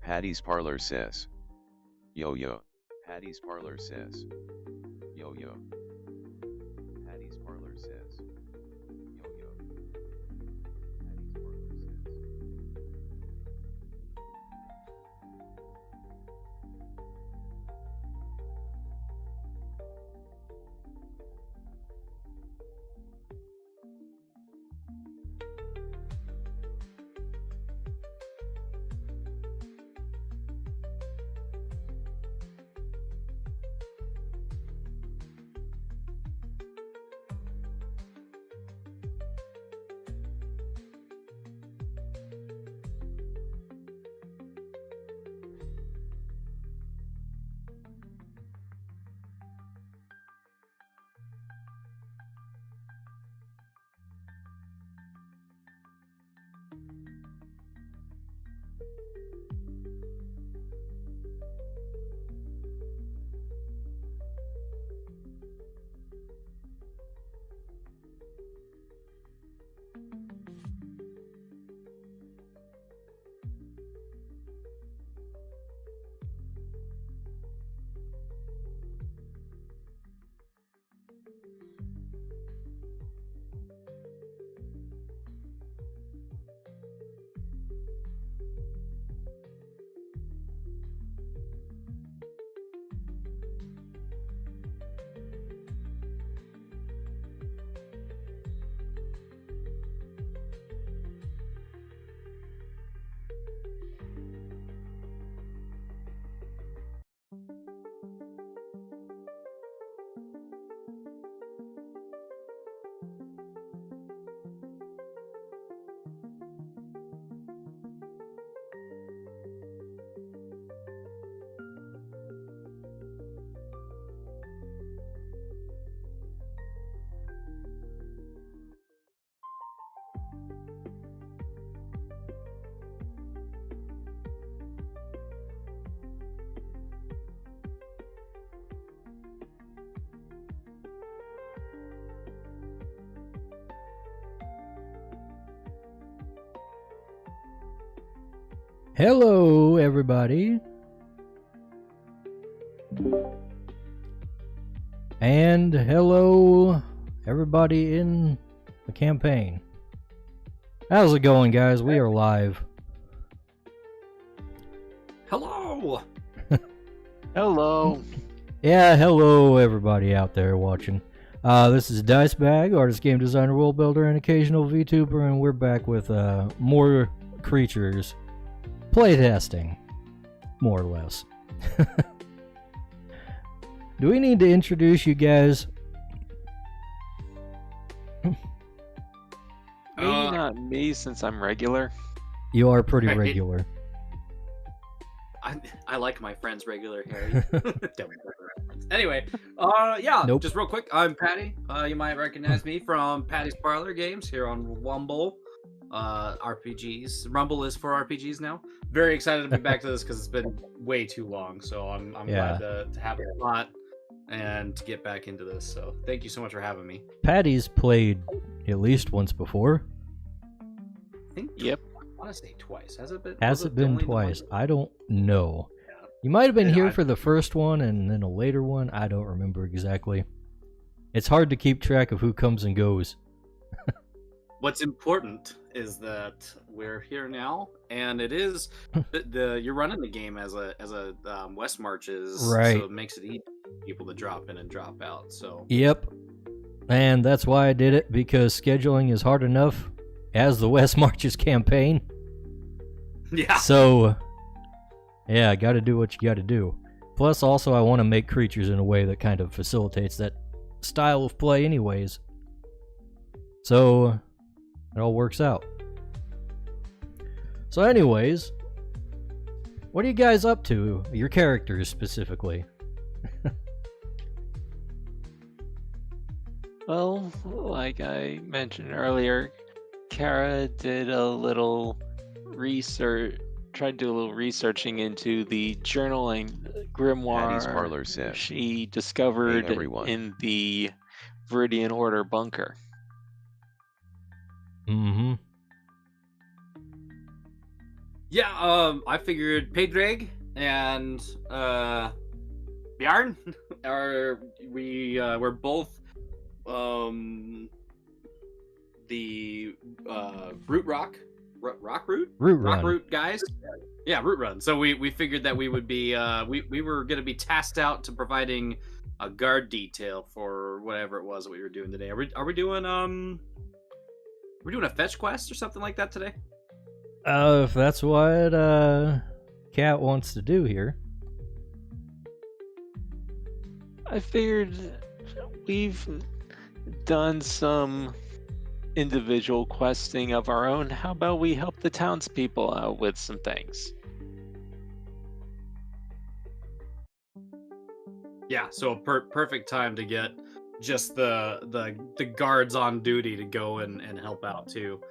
Patty's Parlor says. Yo yo. Patty's Parlor says. Yo yo. Patty's Parlor says. Yo yo. Patty's Parlor says. Hello, everybody. And hello, everybody in the campaign. How's it going, guys? We are live. Hello! Hello. Yeah, hello, everybody out there watching. This is Dice Bag, artist, game designer, world builder, and occasional VTuber, and we're back with more Crytures playtesting, more or less. Do we need to introduce you guys? Maybe not me, since I'm regular. You are pretty Right. regular. I like my friends regular, Harry. Anyway, yeah, Nope. just real quick, I'm Patty. You might recognize me from Patty's Parlor Games here on Rumble. RPGs. Rumble is for RPGs now. Very excited to be back to this because it's been way too long. So I'm Yeah. glad to have a lot and to get back into this. So thank you so much for having me. Patty's played at least once before. I think Yep. I want to say twice. Has it been? Has was it been only the twice? one? I don't know. Yeah. You might have been Yeah, here I- for the first one and then a later one. I don't remember exactly. It's hard to keep track of who comes and goes. What's important is that we're here now, and it is you're running the game as a West Marches, Right. So it makes it easy for people to drop in and drop out. So Yep. And that's why I did it, because scheduling is hard enough as the West Marches campaign. yeah, So, yeah, got to do what you got to do. Plus, also, I want to make Crytures in a way that kind of facilitates that style of play anyways. So, it all works out. So anyways, what are you guys up to? Your characters specifically. Well, like I mentioned earlier, Kara did a little research, tried to do a little researching into the journaling Patty's grimoire Parlor says. she discovered Hey, everyone. in the Viridian Order bunker. Mm-hmm. Yeah, I figured Pedreg and Bjarn we're both the root rock root Run. root guys. Yeah, root run. So we figured that we would be we were gonna be tasked out to providing a guard detail for whatever it was that we were doing today. Are we doing we're doing a fetch quest or something like that today? If that's what Cat wants to do here. I figured we've done some individual questing of our own. How about we help the townspeople out with some things? Yeah, so a perfect time to get just the guards on duty to go and help out too.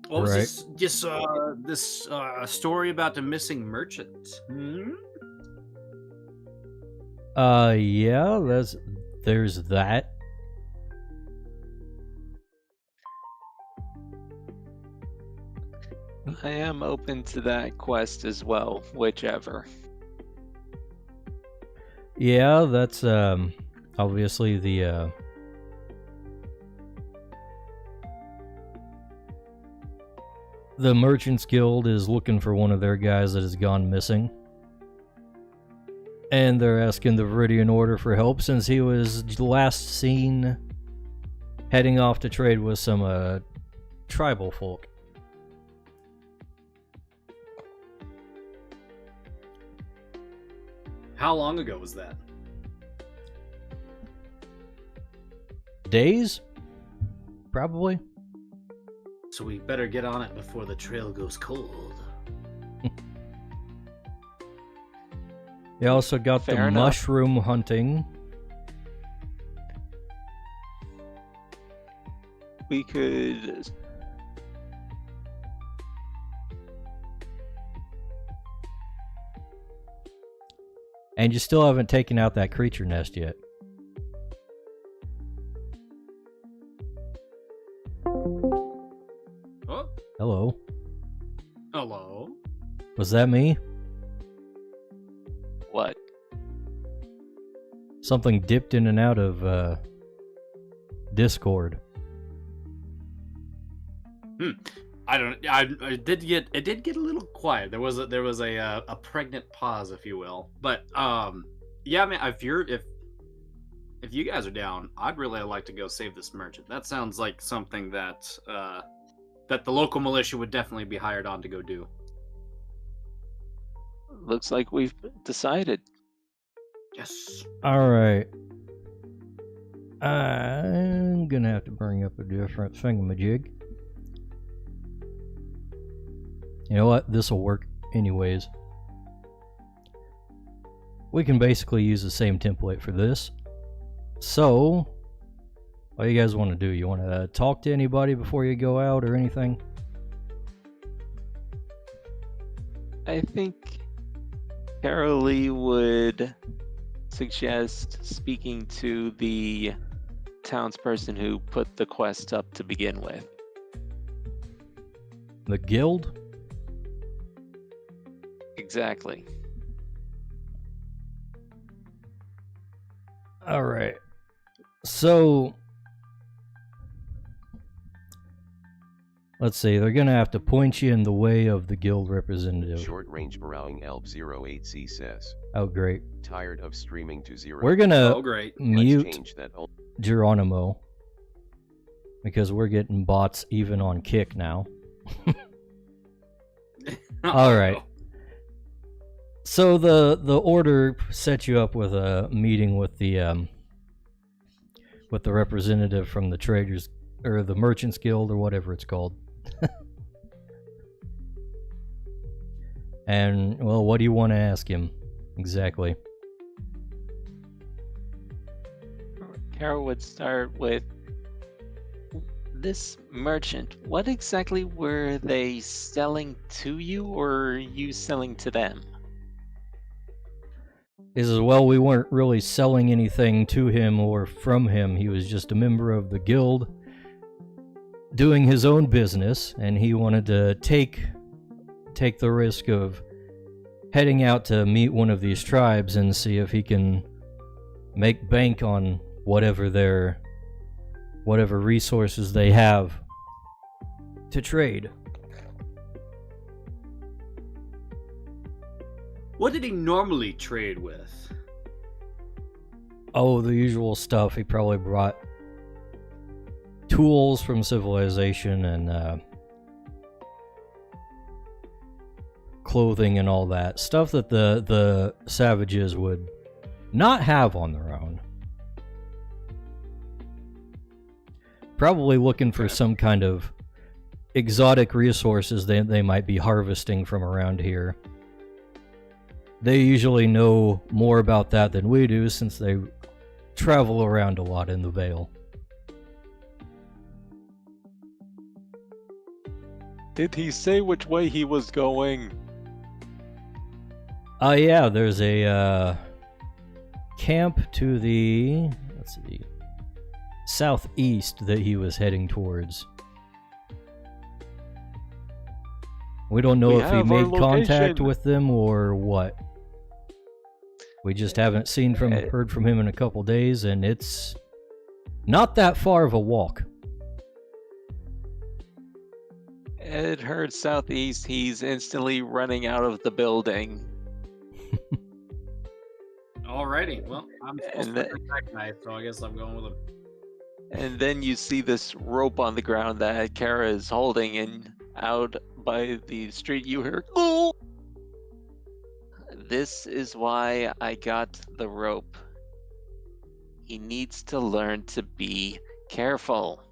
What was Right. this story about the missing merchant? Yeah, there's that. I am open to that quest as well, whichever. Yeah, that's obviously the Merchants Guild is looking for one of their guys that has gone missing. And they're asking the Viridian Order for help since he was last seen heading off to trade with some tribal folk. How long ago was that? Days? Probably. So we better get on it before the trail goes cold. They also got Fair the enough. mushroom hunting. We could... And you still haven't taken out that creature nest yet. Oh, Hello. hello. Was that me? What? Something dipped in and out of Discord. I don't. It did get a little quiet. There was a pregnant pause, if you will. But yeah, man. If you guys are down, I'd really like to go save this merchant. That sounds like something that that the local militia would definitely be hired on to go do. Looks like we've decided. Yes. Alright. I'm gonna have to bring up a different thingamajig. You know what? This'll work anyways. We can basically use the same template for this. So, what do you guys want to do? You want to talk to anybody before you go out or anything? I think Carolee would suggest speaking to the townsperson who put the quest up to begin with. The guild? Exactly. Alright. So, let's see, they're gonna have to point you in the way of the guild representative. Short range burrowing elf 08C says. Oh, great. Tired of streaming to zero. We're gonna Oh, great. mute Let's change that. Geronimo because we're getting bots even on Kick now. All right. So the order set you up with a meeting with the representative from the traders or the Merchants Guild or whatever it's called. And well, what do you want to ask him exactly? Carol would start with, this merchant, what exactly were they selling to you, or are you selling to them? Is as well, we weren't really selling anything to him or from him. He was just a member of the guild doing his own business, and he wanted to take take the risk of heading out to meet one of these tribes and see if he can make bank on whatever resources they have to trade. What did he normally trade with? Oh, the usual stuff. He probably brought tools from civilization and clothing and all that stuff that the savages would not have on their own. Probably looking for some kind of exotic resources they might be harvesting from around here. They usually know more about that than we do since they travel around a lot in the Vale. Did he say which way he was going? Yeah, there's a camp to the, let's see, southeast that he was heading towards. We don't know if he made contact with them or what. We just haven't heard from him in a couple days, and it's not that far of a walk. Ed heard southeast. He's instantly running out of the building. Alrighty, well, I'm supposed to protect knife, so I guess I'm going with him. And then you see this rope on the ground that Kara is holding, and out by the street you hear, "Oh!" This is why I got the rope. He needs to learn to be careful.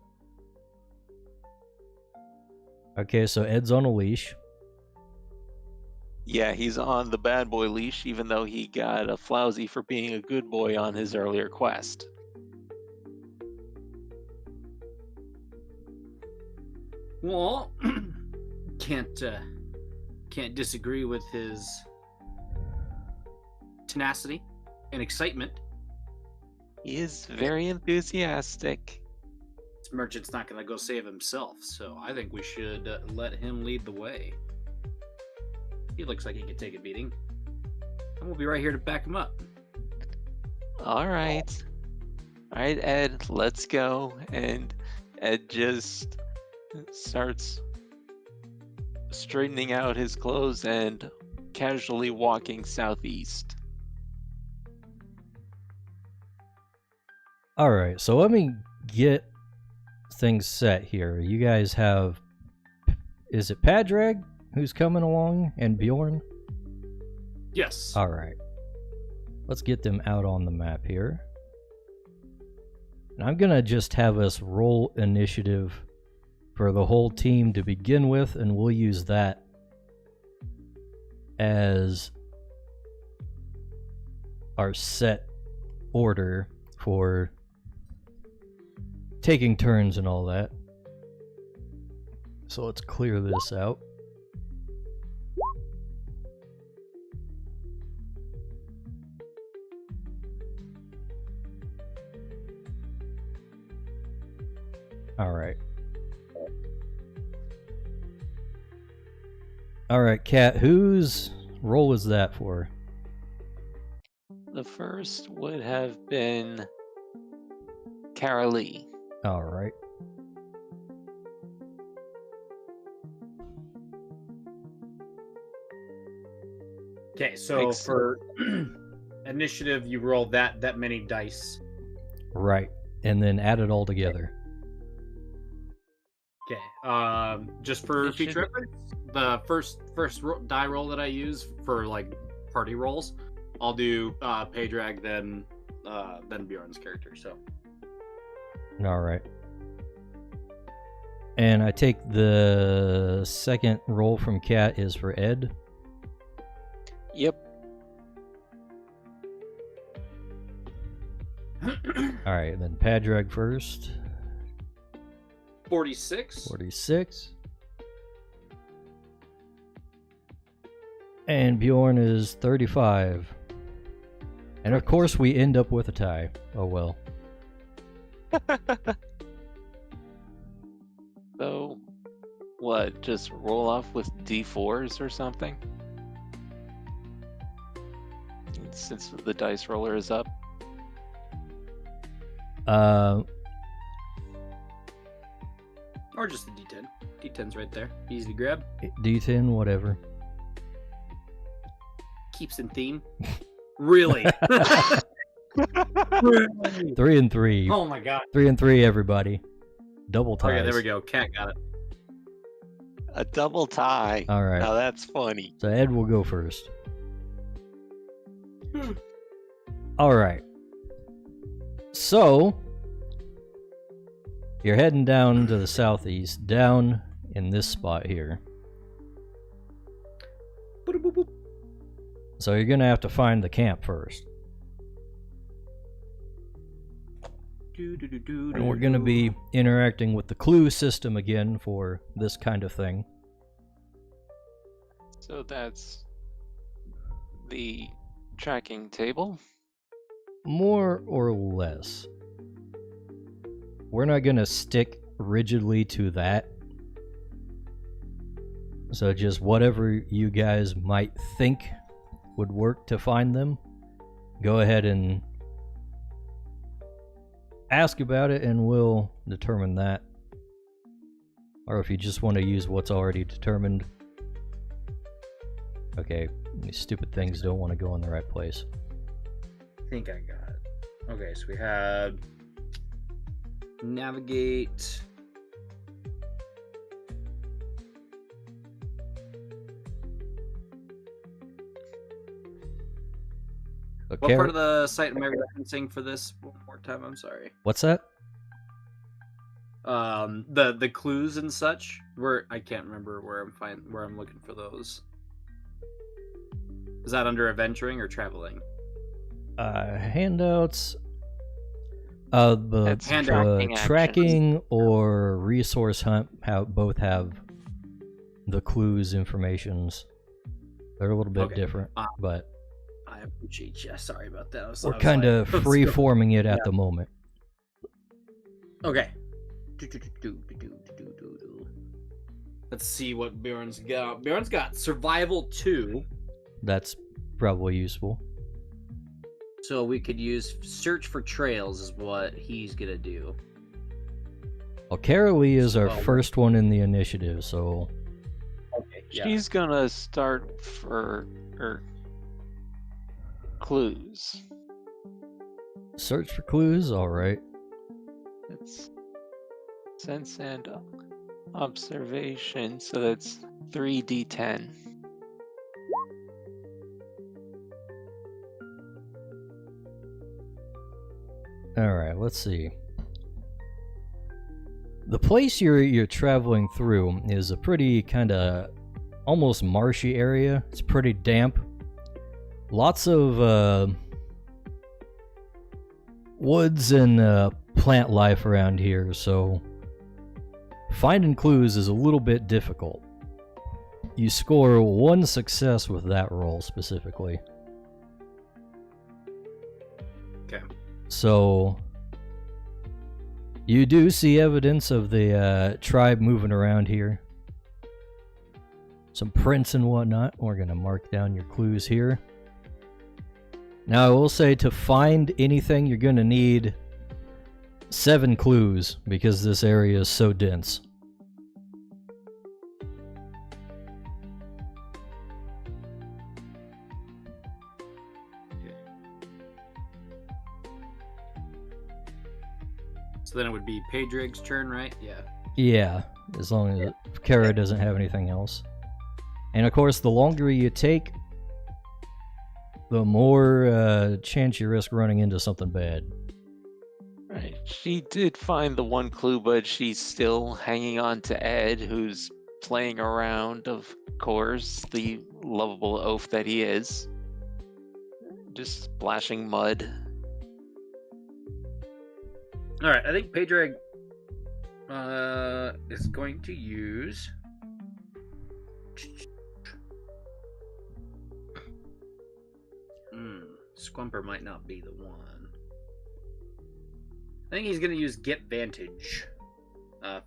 Okay, so Ed's on a leash. Yeah, he's on the bad boy leash, even though he got a flousy for being a good boy on his earlier quest. Well, can't disagree with his tenacity and excitement. He is very enthusiastic. This merchant's not going to go save himself, so I think we should let him lead the way. He looks like he could take a beating, and we'll be right here to back him up. All right, Ed, let's go. And Ed just starts straightening out his clothes and casually walking southeast. Alright, so let me get things set here. You guys have... Is it Padraig who's coming along? And Bjorn? Yes. Alright. Let's get them out on the map here. And I'm gonna just have us roll initiative for the whole team to begin with, and we'll use that as our set order for taking turns and all that. So let's clear this out. Alright. Alright, Kat, whose role is that for? The first would have been Kara Lee. Alright. Okay, so for initiative, you roll that many dice. Right. And then add it all together. Okay. Just for future reference, the first die roll that I use for like party rolls, I'll do Padraig, then Bjorn's character. So. All right. And I take the second roll from Kat is for Ed. Yep. All right, then Padraig first. 46. 46. And Bjorn is 35. And of course we end up with a tie. Oh well. So what, just roll off with D4s or something? Since the dice roller is up. Or just the D10. D10's right there. Easy to grab. D10, whatever. Keeps in theme. Really? 3 and 3. Oh my god. 3 and 3, everybody. Double ties. Okay, there we go. Cat got it. A double tie. All right. Now that's funny. So Ed will go first. All right. So you're heading down to the southeast, down in this spot here. Boop, boop, boop. So you're gonna have to find the camp first. And we're gonna be interacting with the clue system again for this kind of thing. So that's the tracking table. More or less. We're not gonna stick rigidly to that. So just whatever you guys might think would work to find them, go ahead and ask about it and we'll determine that. Or if you just want to use what's already determined. Okay, these stupid things don't want to go in the right place. I think I got it. Okay, so we had navigate. Okay. What part of the site am I referencing for this one more time? I'm sorry. What's that? The clues and such. Where I can't remember where I'm looking for those. Is that under adventuring or traveling? Handouts. That's The tracking or resource hunt both have the clues informations. They're a little bit Okay. different, but I appreciate you. Sorry about that. we're kind of free-forming it at the moment. Okay. Let's see what Bjorn's got. Bjorn's got survival 2. That's probably useful. So we could use search for trails is what he's gonna do. Well, Carolee is our So- first one in the initiative, so Okay. Yeah. She's gonna start for clues. search for clues. All right. It's sense and observation, so that's 3d10. All right. Let's see. The place you're traveling through is a pretty kind of almost marshy area. It's pretty damp. Lots of woods and plant life around here, so finding clues is a little bit difficult. You score 1 success with that roll specifically. Okay. So you do see evidence of the tribe moving around here. Some prints and whatnot. We're going to mark down your clues here. Now I will say to find anything you're going to need 7 clues because this area is so dense. So then it would be Pedrig's turn, right? Yeah. Yeah, as long as Kara doesn't have anything else. And of course, the longer you take, the more chance you risk running into something bad. Right. She did find the one clue, but she's still hanging on to Ed, who's playing around, of course, the lovable oaf that he is. Just splashing mud. All right. I think Pedrig is going to use. Squumper might not be the one. I think he's going to use Get Vantage.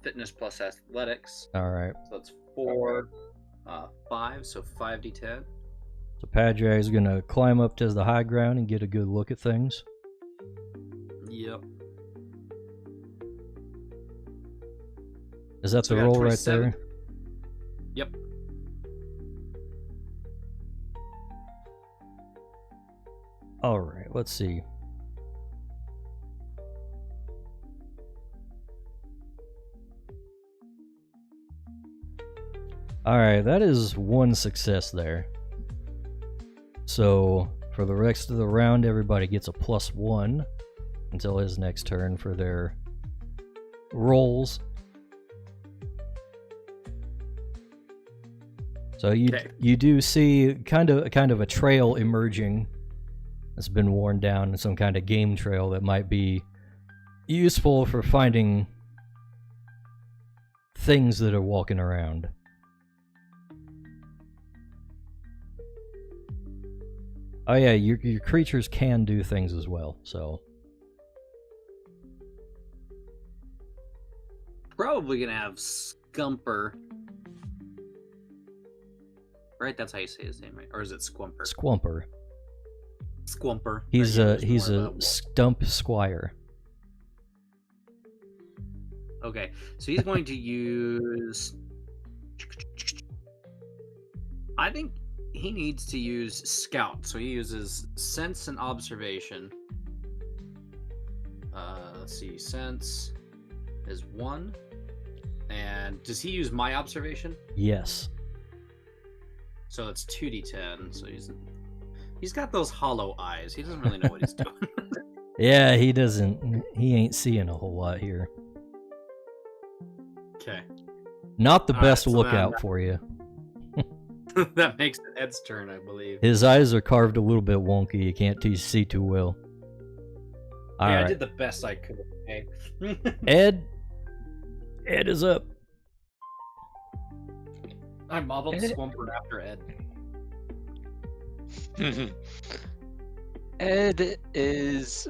fitness plus athletics. All right. So that's 4, 5, so 5d10. So Padre is gonna climb up to the high ground and get a good look at things. Yep. Is that So the we got roll right 27. there? Yep. All right. Let's see. All right, that is 1 success there. So for the rest of the round, everybody gets a +1 until his next turn for their rolls. So you do see kind of a trail emerging that's been worn down, some kind of game trail that might be useful for finding things that are walking around. Oh yeah, your creatures can do things as well, so. Probably gonna have Scumper. Right, that's how you say his name, right? Or is it Squumper? Squumper. Squumper. He's Yeah, a there's he's more a about- stump squire. Okay, so he's going to use. I think he needs to use Scout, so he uses Sense and Observation. Let's see, Sense is 1, and does he use my observation? Yes. So it's 2d10. So he's got those hollow eyes. He doesn't really know what he's doing. Yeah, he doesn't. He ain't seeing a whole lot here. Okay, Not the All best right, so lookout then- for you. that makes it Ed's turn, I believe. His eyes are carved a little bit wonky. You can't see too well. All Yeah, right, I did the best I could. Okay. Ed. Ed is up. I modeled Ed- Squumper after Ed. Ed is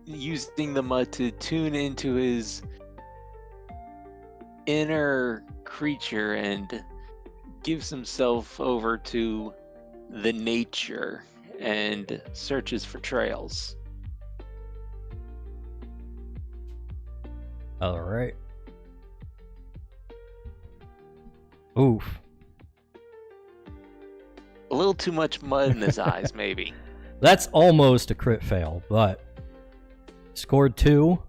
using the mud to tune into his inner creature and gives himself over to the nature and searches for trails. All right. Oof. A little too much mud in his eyes, maybe. That's almost a crit fail, but scored 2.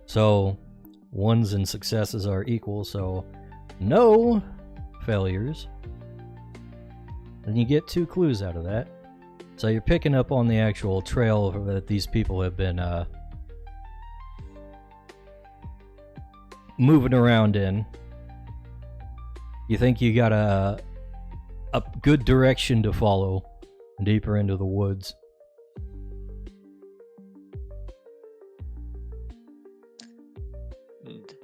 So 1s and successes are equal, so no failures. Then you get 2 clues out of that. So you're picking up on the actual trail that these people have been moving around in. You think you got a good direction to follow deeper into the woods. And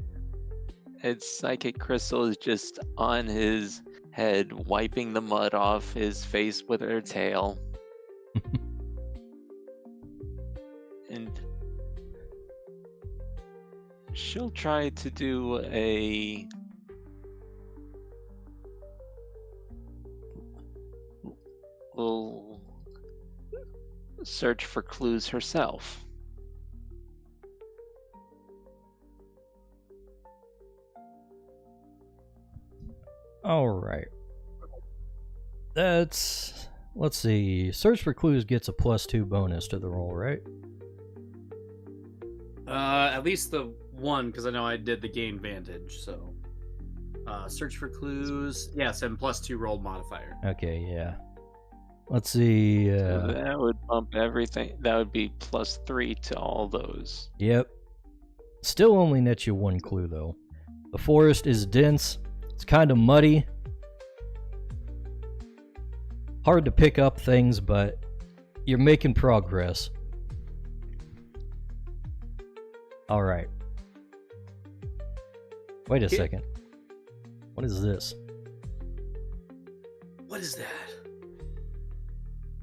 Ed's psychic crystal is just on his head, wiping the mud off his face with her tail. And she'll try to do a little search for clues herself. All right. That's, let's see. Search for clues gets a +2 bonus to the roll, right? At least the 1, because I know I did the gain vantage. So, search for clues. Yes, and +2 roll modifier. Okay, yeah. Let's see. So that would bump everything. That would be +3 to all those. Yep. Still only nets you 1 clue, though. The forest is dense. It's kind of muddy. Hard to pick up things, but you're making progress. All right. Wait a Okay. second. What is this? What is that?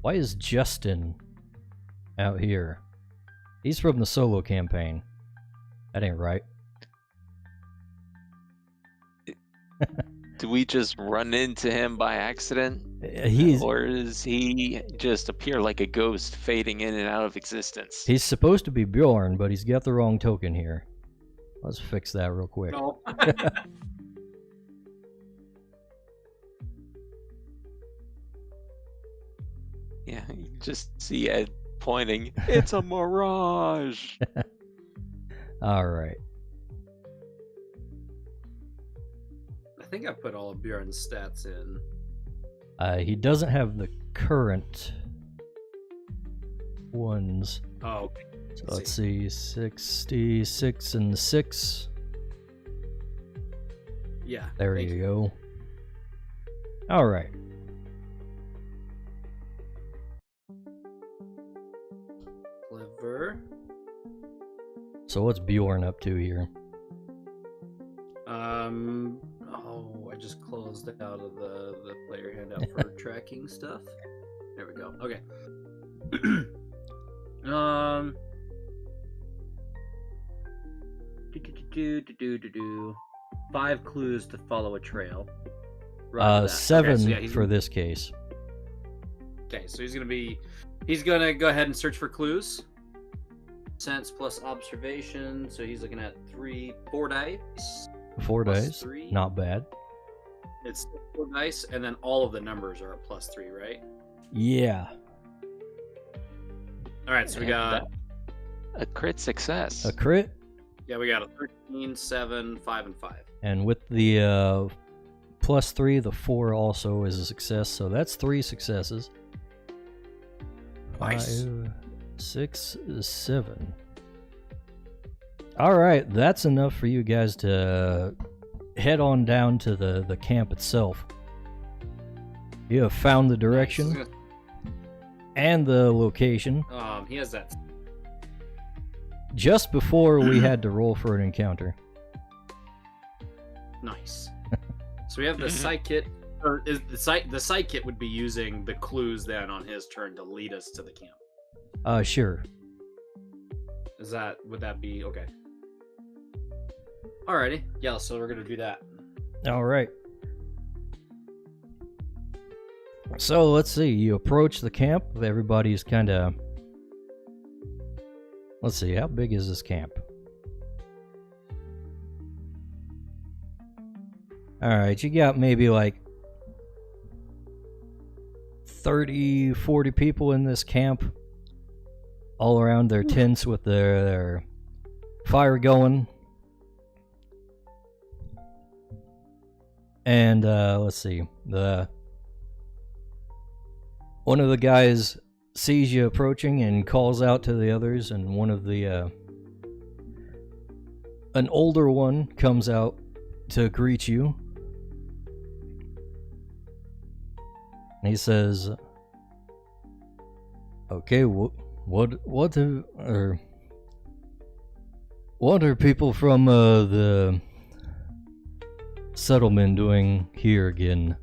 Why is Justin out here? He's from the solo campaign. That ain't right. Do we just run into him by accident? He's Or does he just appear like a ghost fading in and out of existence? he's supposed to be Bjorn, but he's got the wrong token here. Let's fix that real quick. No. Yeah, you just see Ed pointing. It's a mirage. All right. I think I put all of Bjorn's stats in. He doesn't have the current ones. Oh, okay. So let's see, 66 and 6. Yeah. There thank you go. All right. Clever. So what's Bjorn up to here? Oh, I just closed out of the player handout for tracking stuff. There we go. Okay. Do. 5 clues to follow a trail. Roger that. 7 Okay, so yeah, for this case. Okay, so he's gonna go ahead and search for clues. Sense plus observation, so he's looking at 4 dice. 4 Plus days. 3. Not bad. It's 4 dice, and then all of the numbers are at +3, right? Yeah. All right, so we And got a crit success. A crit. we got a 13, 7, 5, and 5. And with the +3, the 4 also is a success. So that's 3 successes. Nice. 5, 6, 7. All right, that's enough for you guys to head on down to the camp itself. You have found the direction and the location He has that. just before we had to roll for an encounter. Nice. So we have the sight kit. Or is the sight kit would be using the clues then on his turn to lead us to the camp. Sure. Would that be okay? Alrighty. Yeah, so we're gonna do that. All right. So let's see. You approach the camp. Everybody's kind of. Let's see. How big is this camp? All right. You got maybe like 30, 40 people in this camp. All around their tents with their fire going. And let's see. One of the guys sees you approaching and calls out to the others, and one of the an older one comes out to greet you. And he says, "Okay, what are people from the settlement doing here again?"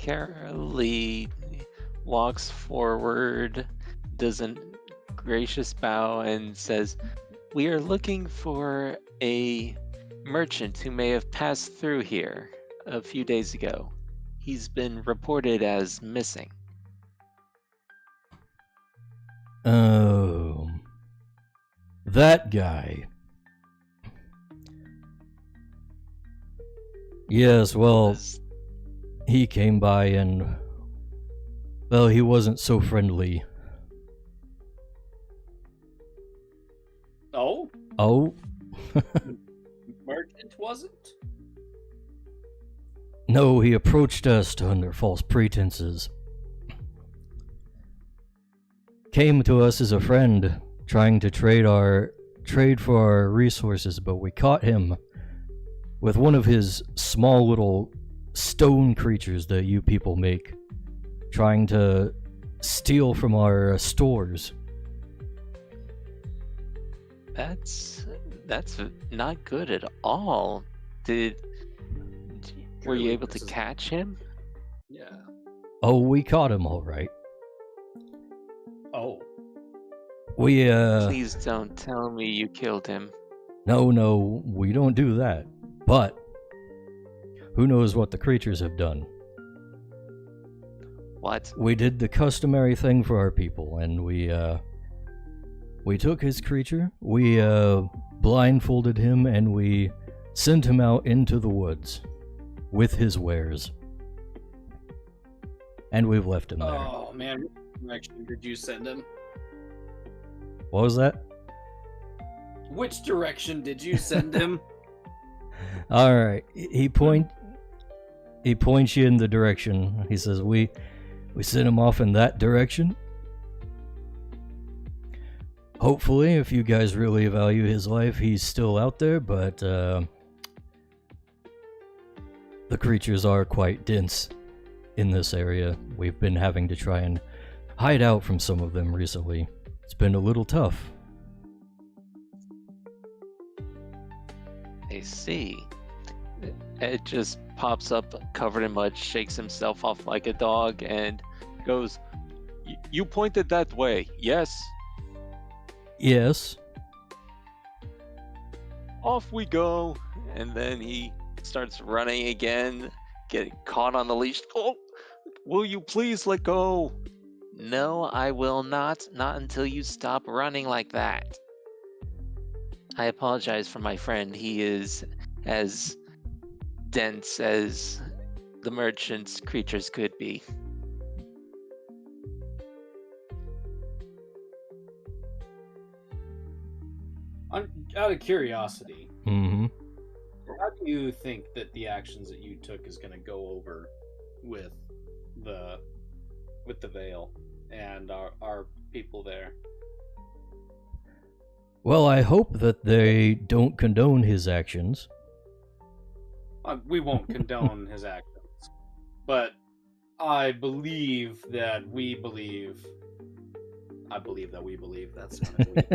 Carolee walks forward, does a gracious bow, and says, "We are looking for a merchant who may have passed through here a few days ago. He's been reported as missing." Oh, that guy. Yes, well, he came by and, well, he wasn't so friendly. Oh, Oh? merchant wasn't. No, he approached us under false pretenses. Came to us as a friend, trying to trade for our resources, but we caught him with one of his small little stone creatures that you people make, trying to steal from our stores. That's not good at all. Were you able to catch him? Yeah. Oh, we caught him all right. Oh. We, Please don't tell me you killed him. No, we don't do that. But who knows what the creatures have done? What? We did the customary thing for our people, and we took his creature, we blindfolded him, and we sent him out into the woods with his wares. And we've left him there. Oh man, which direction did you send him? What was that? Which direction did you send him? All right, he points you in the direction. He says, "We sent him off in that direction. Hopefully, if you guys really value his life, he's still out there. But the creatures are quite dense in this area. We've been having to try and hide out from some of them recently. It's been a little tough." I see. Ed just pops up covered in mud, shakes himself off like a dog, and goes, You pointed that way, yes? Yes. Off we go. And then he starts running again, getting caught on the leash. Oh, will you please let go? No, I will not. Not until you stop running like that. I apologize for my friend. He is as dense as the merchant's creatures could be. Out of curiosity, Mm-hmm. how do you think that the actions that you took is going to go over with the Vale and our people there? Well, I hope that they don't condone his actions. We won't condone his actions, but I believe that we believe. I believe that we believe. That's weak.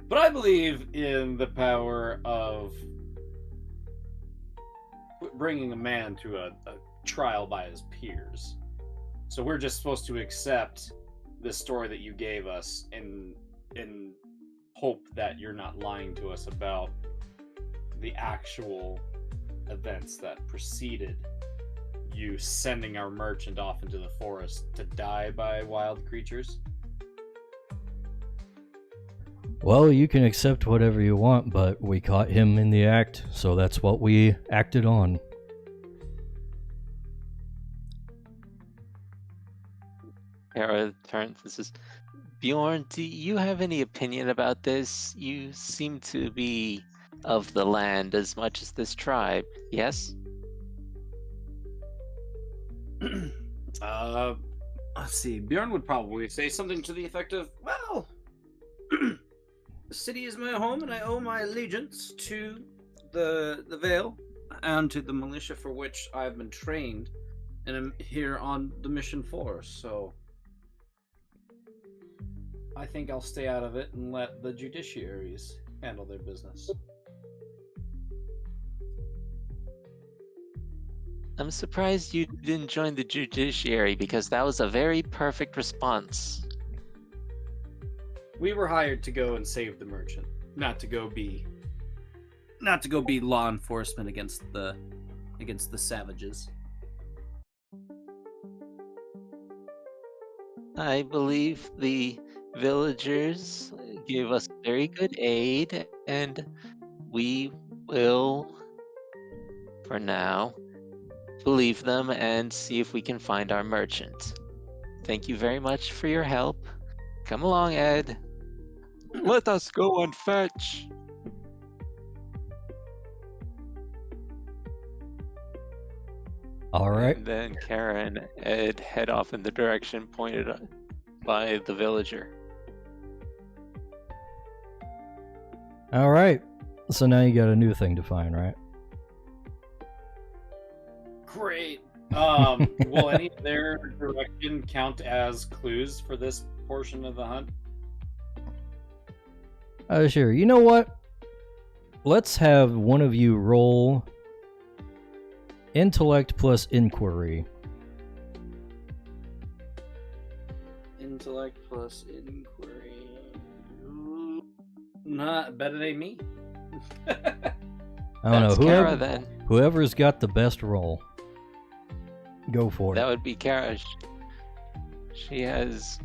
But I believe in the power of bringing a man to a trial by his peers. So we're just supposed to accept the story that you gave us in hope that you're not lying to us about the actual events that preceded you sending our merchant off into the forest to die by wild creatures. Well, you can accept whatever you want, but we caught him in the act, so that's what we acted on. Kara turns and says, Bjorn, do you have any opinion about this? You seem to be of the land as much as this tribe, yes? Let's see. Bjorn would probably say something to the effect of, well, the city is my home and I owe my allegiance to the Vale and to the militia for which I've been trained and am here on the mission for, so I think I'll stay out of it and let the judiciaries handle their business. I'm surprised you didn't join the judiciary because that was a very perfect response. We were hired to go and save the merchant, not to go be law enforcement against the savages. I believe the villagers gave us very good aid, and we will, for now, believe them and see if we can find our merchant. Thank you very much for your help. Come along, Ed. Let us go and fetch. All right. And then Kara and Ed head off in the direction pointed by the villager. All right. So now you got a new thing to find, right? Great. Will any of their direction count as clues for this portion of the hunt? Sure. You know what? Let's have one of you roll intellect plus inquiry. Intellect plus inquiry. Not better than me. I don't That's know. Kara then. Whoever's got the best roll, go for That it. would be Kara. She has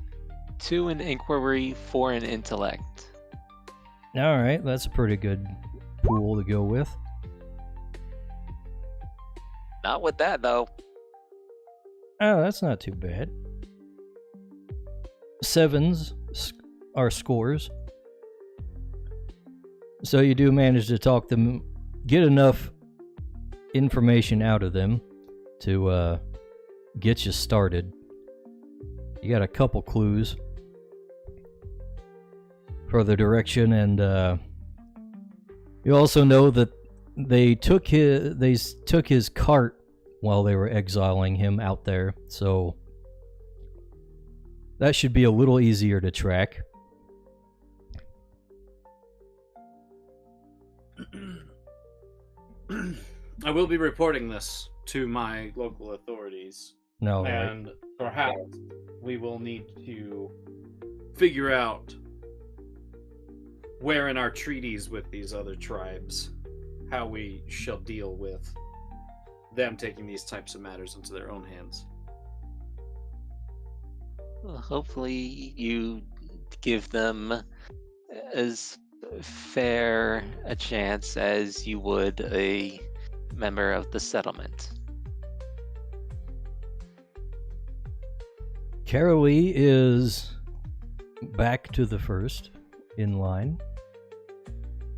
2 in inquiry, 4 in intellect. All right, that's a pretty good pool to go with. Not with that though. Oh, that's not too bad. 7s are scores. So you do manage to talk them, get enough information out of them to get you started. You got a couple clues for the direction, and you also know that they took his cart while they were exiling him out there, so that should be a little easier to track. I will be reporting this to my local authorities. No, right. And perhaps we will need to figure out where in our treaties with these other tribes how we shall deal with them taking these types of matters into their own hands. Well, hopefully you give them as fair a chance as you would a member of the settlement. Carolee is back to the first in line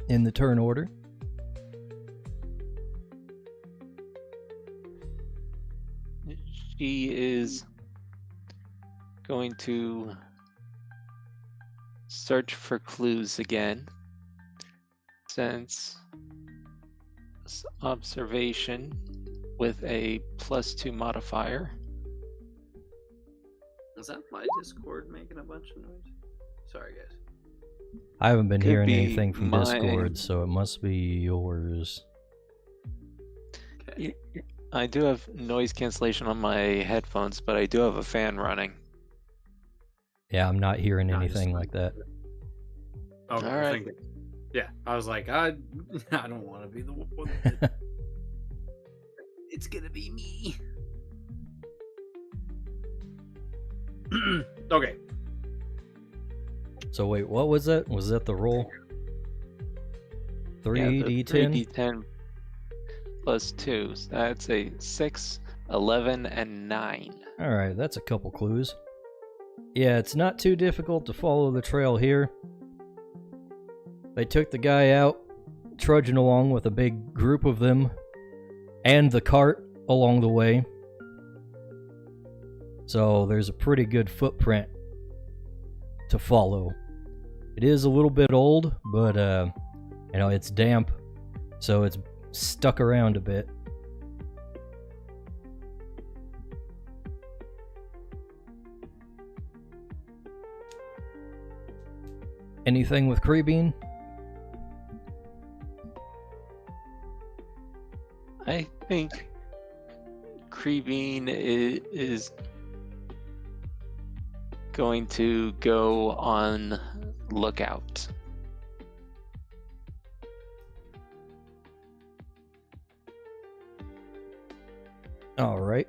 in the turn order. She is going to search for clues again, since observation with a +2 modifier. Is that my Discord making a bunch of noise? Sorry, guys. I haven't been Could hearing be anything from mine. Discord, so it must be yours. Okay. I do have noise cancellation on my headphones, but I do have a fan running. Yeah, I'm not hearing No, I anything just- like that. Oh, All I right. think- yeah, I was like, I don't want to be the one. That... it's gonna be me. Okay. So wait, what was that? Was that the roll? 3d10? 3d10 +2. So that's a 6, 11, and 9. Alright, that's a couple clues. Yeah, it's not too difficult to follow the trail here. They took the guy out, trudging along with a big group of them, and the cart along the way. So there's a pretty good footprint to follow. It is a little bit old, but it's damp, so it's stuck around a bit. Anything with Creebean? I think Creebean is going to go on lookout. All right.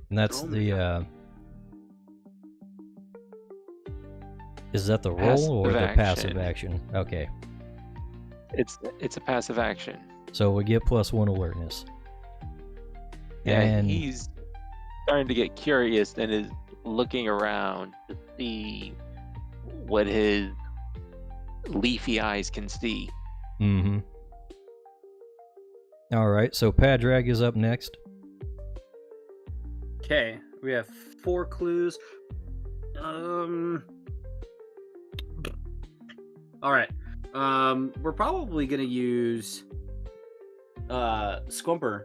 And that's Oh my the is that the roll or Passive the passive action. action? Okay. It's a passive action. So we get +1 alertness. Yeah, And he's starting to get curious and is looking around to see what his leafy eyes can see. mm-hmm. All right, so Padrag is up next. Okay, we have 4 clues. All right. We're probably gonna use Squumper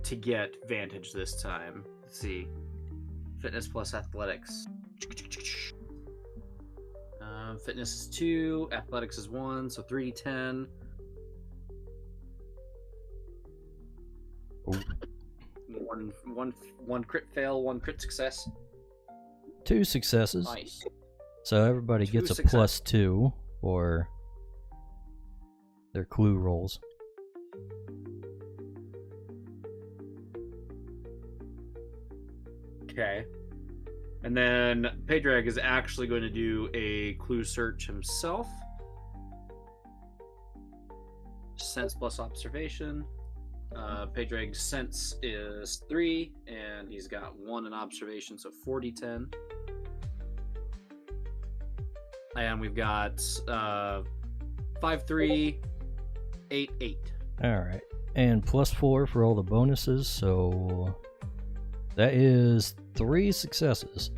to get Vantage this time. Let's see. Fitness plus athletics. Fitness is 2, athletics is 1, so 3d10. One crit fail, one crit success. 2 successes. Nice. So everybody Two gets a success. +2 for their clue rolls. Okay. And then Paydrag is actually going to do a clue search himself. Sense plus observation. Paydrag's sense is 3, and he's got 1 in observation, so 40-10. And we've got 5, 3, 8, 8. Alright. And +4 for all the bonuses, so that is 3 successes.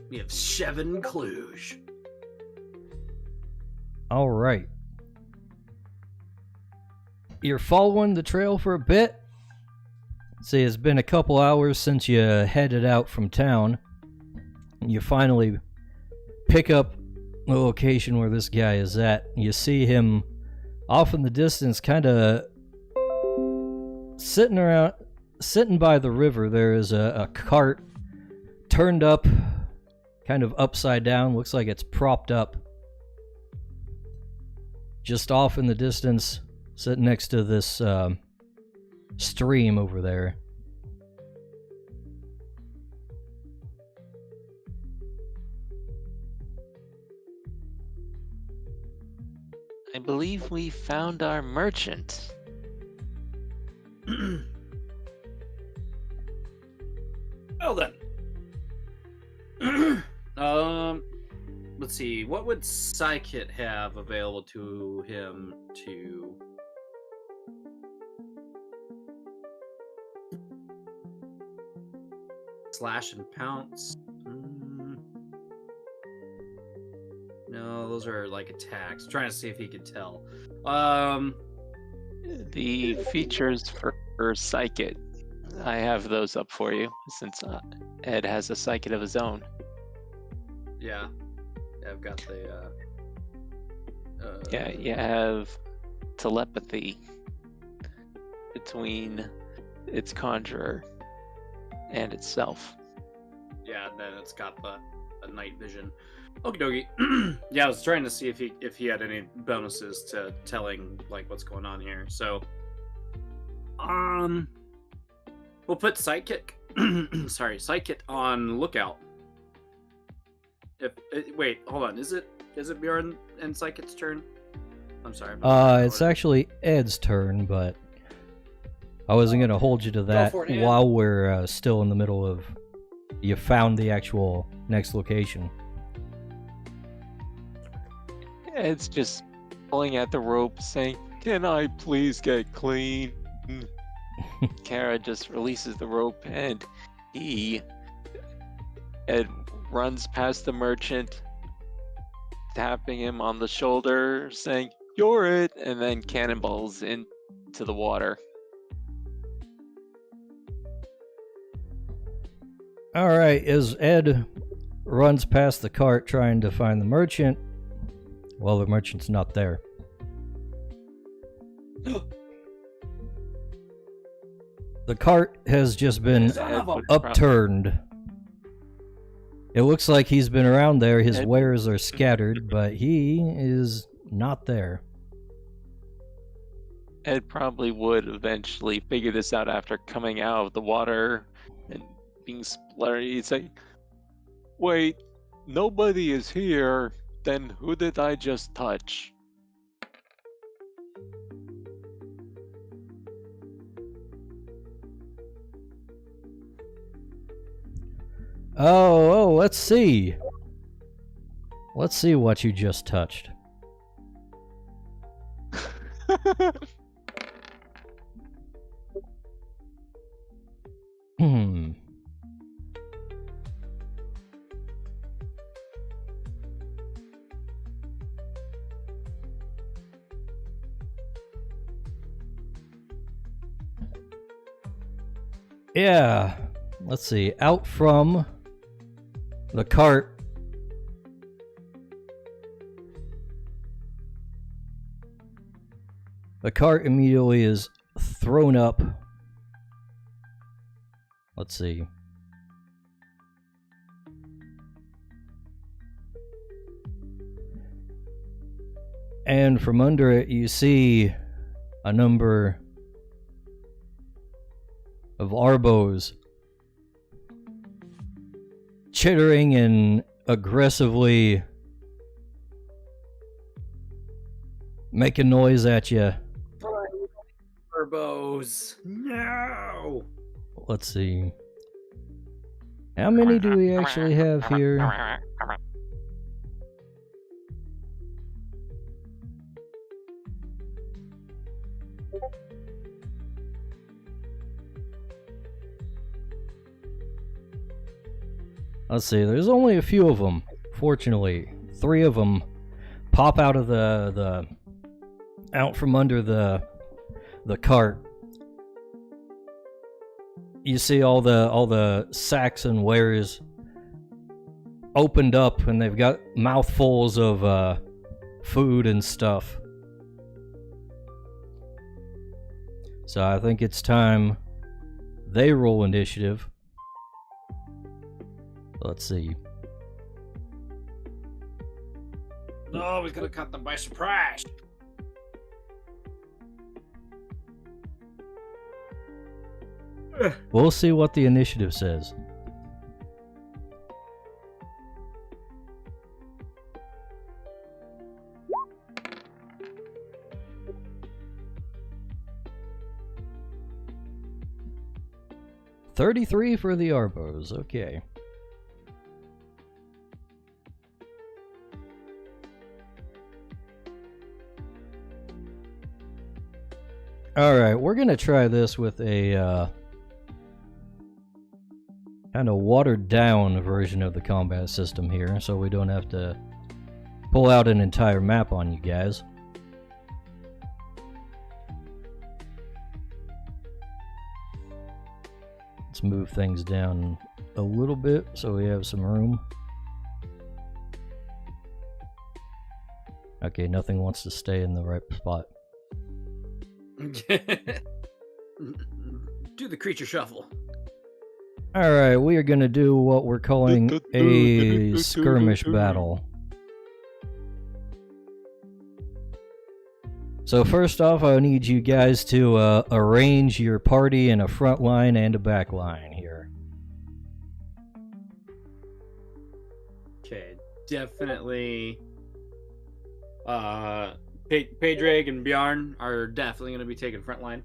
We have 7 clues. Alright. You're following the trail for a bit. See, it's been a couple hours since you headed out from town. You finally pick up the location where this guy is at. You see him off in the distance, kind of sitting by the river. There is a cart turned up, kind of upside down. Looks like it's propped up. Just off in the distance, sitting next to this stream over there. I believe we found our merchant. Well then. Let's see. What would Psykit have available to him to slash and pounce? No, those are like attacks. I'm trying to see if he could tell. The features for Psychic, I have those up for you since Ed has a Psychic of his own. Yeah, I've got the. Yeah, you have telepathy between its conjurer and itself. Yeah, and then it's got a night vision. Okie dokie. Yeah, I was trying to see if he had any bonuses to telling like what's going on here. So, we'll put Psychic. Psychic on lookout. Wait, hold on. Is it Bjorn and Psychic's turn? I'm sorry. It's actually Ed's turn, but I wasn't gonna hold you to that for it, Ed. while we're still in the middle of. You found the actual next location. Ed's just pulling at the rope, saying, "Can I please get clean?" Kara just releases the rope, and Ed runs past the merchant, tapping him on the shoulder, saying, "You're it," and then cannonballs into the water. Alright, as Ed runs past the cart trying to find the merchant, well, the merchant's not there. The cart has just been upturned. It looks like he's been around there, his wares are scattered, but he is not there. Ed probably would eventually figure this out after coming out of the water and being spluttered. He'd say, "Wait, nobody is here. Then who did I just touch?" Oh, let's see. Let's see what you just touched. Hmm. Yeah. Let's see. Out from the cart. The cart immediately is thrown up Let's see. And from under it, you see a number of arbos chittering and aggressively making noise at you. Turbos. No. Let's see. How many do we actually have here? Let's see, there's only a few of them. Fortunately, 3 of them pop out of out from under the cart. You see all the sacks and wares opened up, and they've got mouthfuls of food and stuff. So I think it's time they roll initiative. Let's see. No, he's gonna cut them by surprise. We'll see what the initiative says. $33 for the Arbos. Okay. Alright, we're gonna try this with a kind of watered down version of the combat system here, so we don't have to pull out an entire map on you guys. Let's move things down a little bit so we have some room. Okay, nothing wants to stay in the right spot. Do the creature shuffle. Alright, we are going to do what we're calling a skirmish battle. So first off, I need you guys to arrange your party in a front line and a back line here. Okay, definitely. Padraig and Bjarn are definitely going to be taking front line.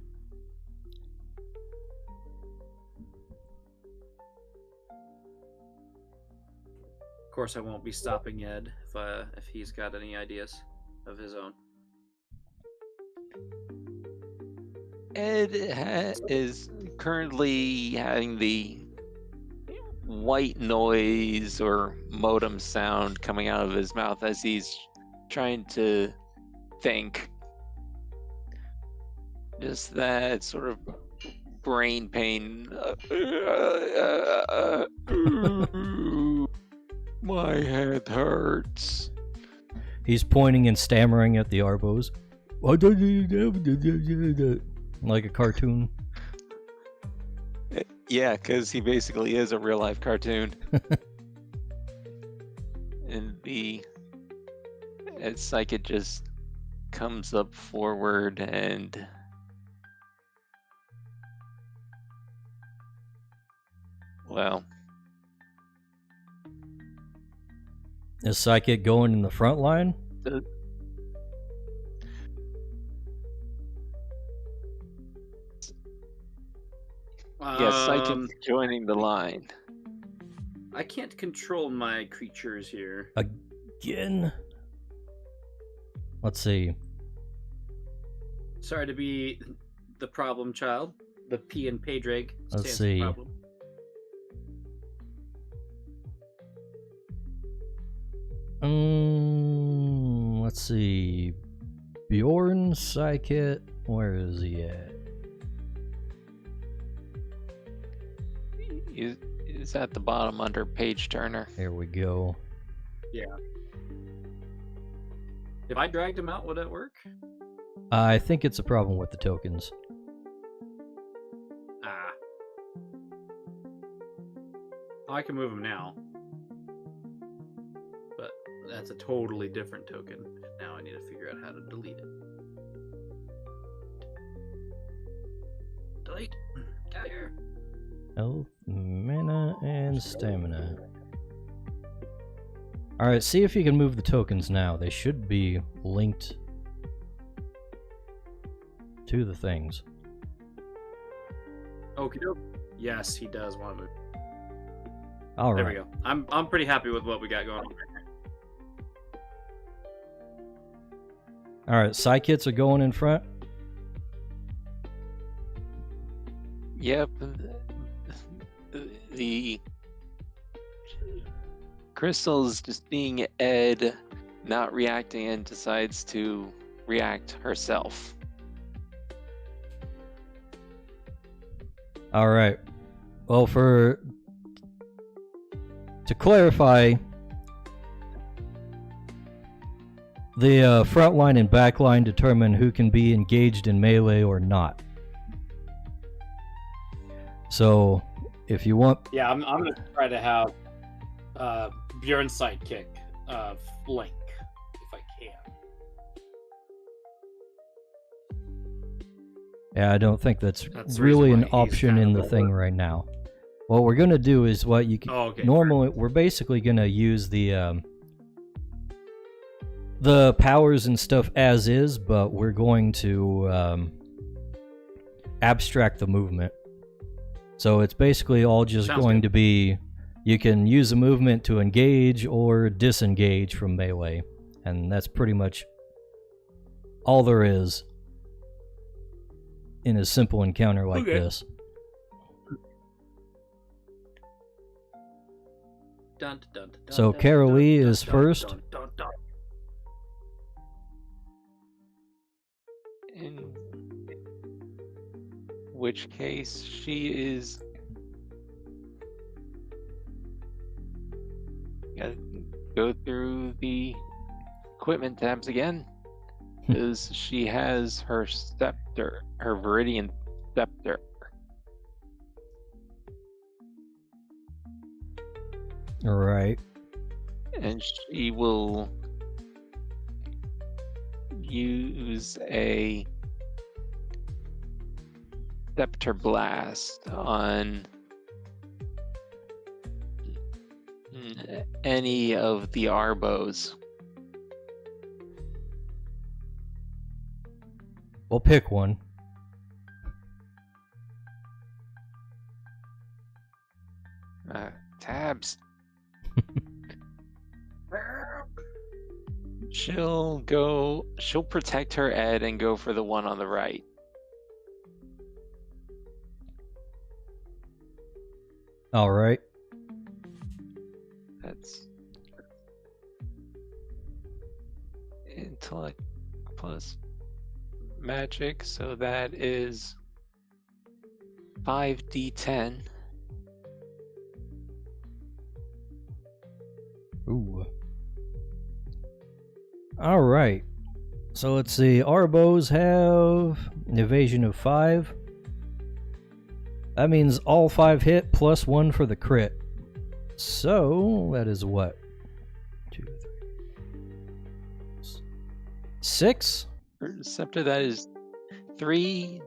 Of course, I won't be stopping Ed if he's got any ideas of his own. Ed is currently having the white noise or modem sound coming out of his mouth as he's trying to think. Just that sort of brain pain. My head hurts. He's pointing and stammering at the Arbos. Like a cartoon. Yeah, because he basically is a real life cartoon. And it's like it just comes up forward and well, Is Psychic going in the front line? yes, Psychic's joining the line. I can't control my creatures here. Again? Let's see. Sorry to be the problem child. The P in Padraig. Let's stands see. for problem. Let's see. Bjorn, Psychic, where is he at? Is at the bottom under Page Turner. Here we go. Yeah. If I dragged him out, would that work? I think it's a problem with the tokens. Ah. I can move him now. But that's a totally different token. Now I need to figure out how to delete it. Delete. Get out of here. Health, mana, and stamina. Alright, see if you can move the tokens now. They should be linked to the things. Okie doke. Yes, he does want to move. Alright. There we go. I'm pretty happy with what we got going on. Alright, sidekits are going in front. Yep. The Crystal's just being Ed, not reacting, and decides to react herself. Alright. Well, to clarify, the front line and back line determine who can be engaged in melee or not. So, if you want... Yeah, I'm going to try to have Bjorn's sidekick Link, if I can. Yeah, I don't think that's That's the really reason an why he's option kind in of the over. thing right now. What we're gonna do is what you can... Oh, okay. Normally, we're basically gonna use the powers and stuff as is, but we're going to abstract the movement. So it's basically all just Sounds going good. to be, you can use a movement to engage or disengage from melee, and that's pretty much all there is in a simple encounter like Okay. this. Dun, dun, dun, So dun, Carol dun, Lee dun, is dun, first. dun, dun, dun. In which case, she is gotta go through the equipment tabs again, because she has her scepter, her Viridian scepter. Right. And she will use a Scepter Blast on any of the Arbos. We'll pick one. Tabs. She'll protect her Ed and go for the one on the right. All right. That's intellect plus magic, so that is 5d10. Ooh. All right. So let's see. Arbos have an evasion of 5. That means all 5 hit plus 1 for the crit. So that is what? 2, 3, 6? For Scepter, that is 3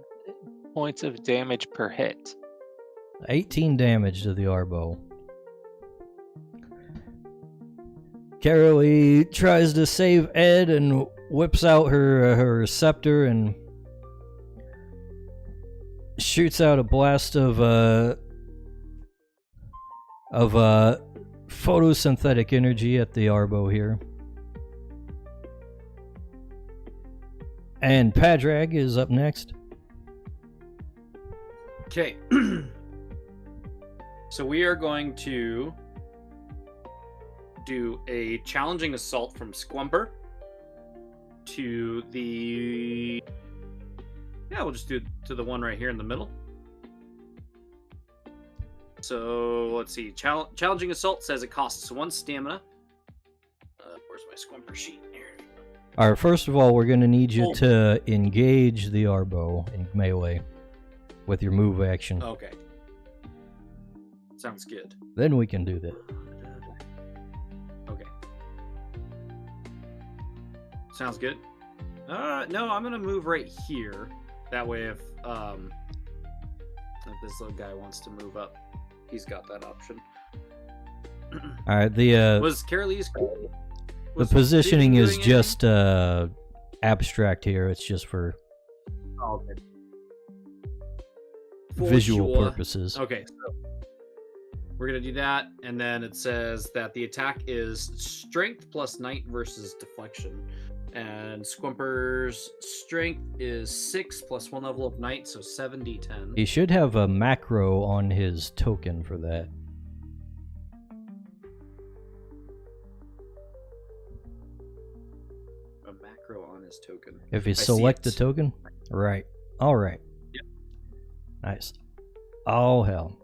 points of damage per hit. 18 damage to the Arbo. Carolee tries to save Ed and whips out her scepter and shoots out a blast of photosynthetic energy at the Arbo here. And Padrag is up next. Okay. So we are going to do a challenging assault from Squumper to the... Yeah, we'll just do it to the one right here in the middle. So let's see. Challenging assault says it costs 1 stamina. Where's my Squumper sheet? Here. Alright, first of all, we're going to need you Oh. to engage the Arbo in melee with your move action. Okay. Sounds good. Then we can do that. Okay. Sounds good. No, I'm gonna move right here. That way, if this little guy wants to move up, he's got that option. All right. The Was Carolee's positioning is just abstract here. It's just for okay. visual purposes. Okay, so we're gonna do that, and then it says that the attack is strength plus knight versus deflection, and Squumper's strength is 6 plus 1 level of knight, so 7d10. He should have a macro on his token for that. A macro on his token. If you I see select the it. token, right? All right. Yep. Nice. Oh hell!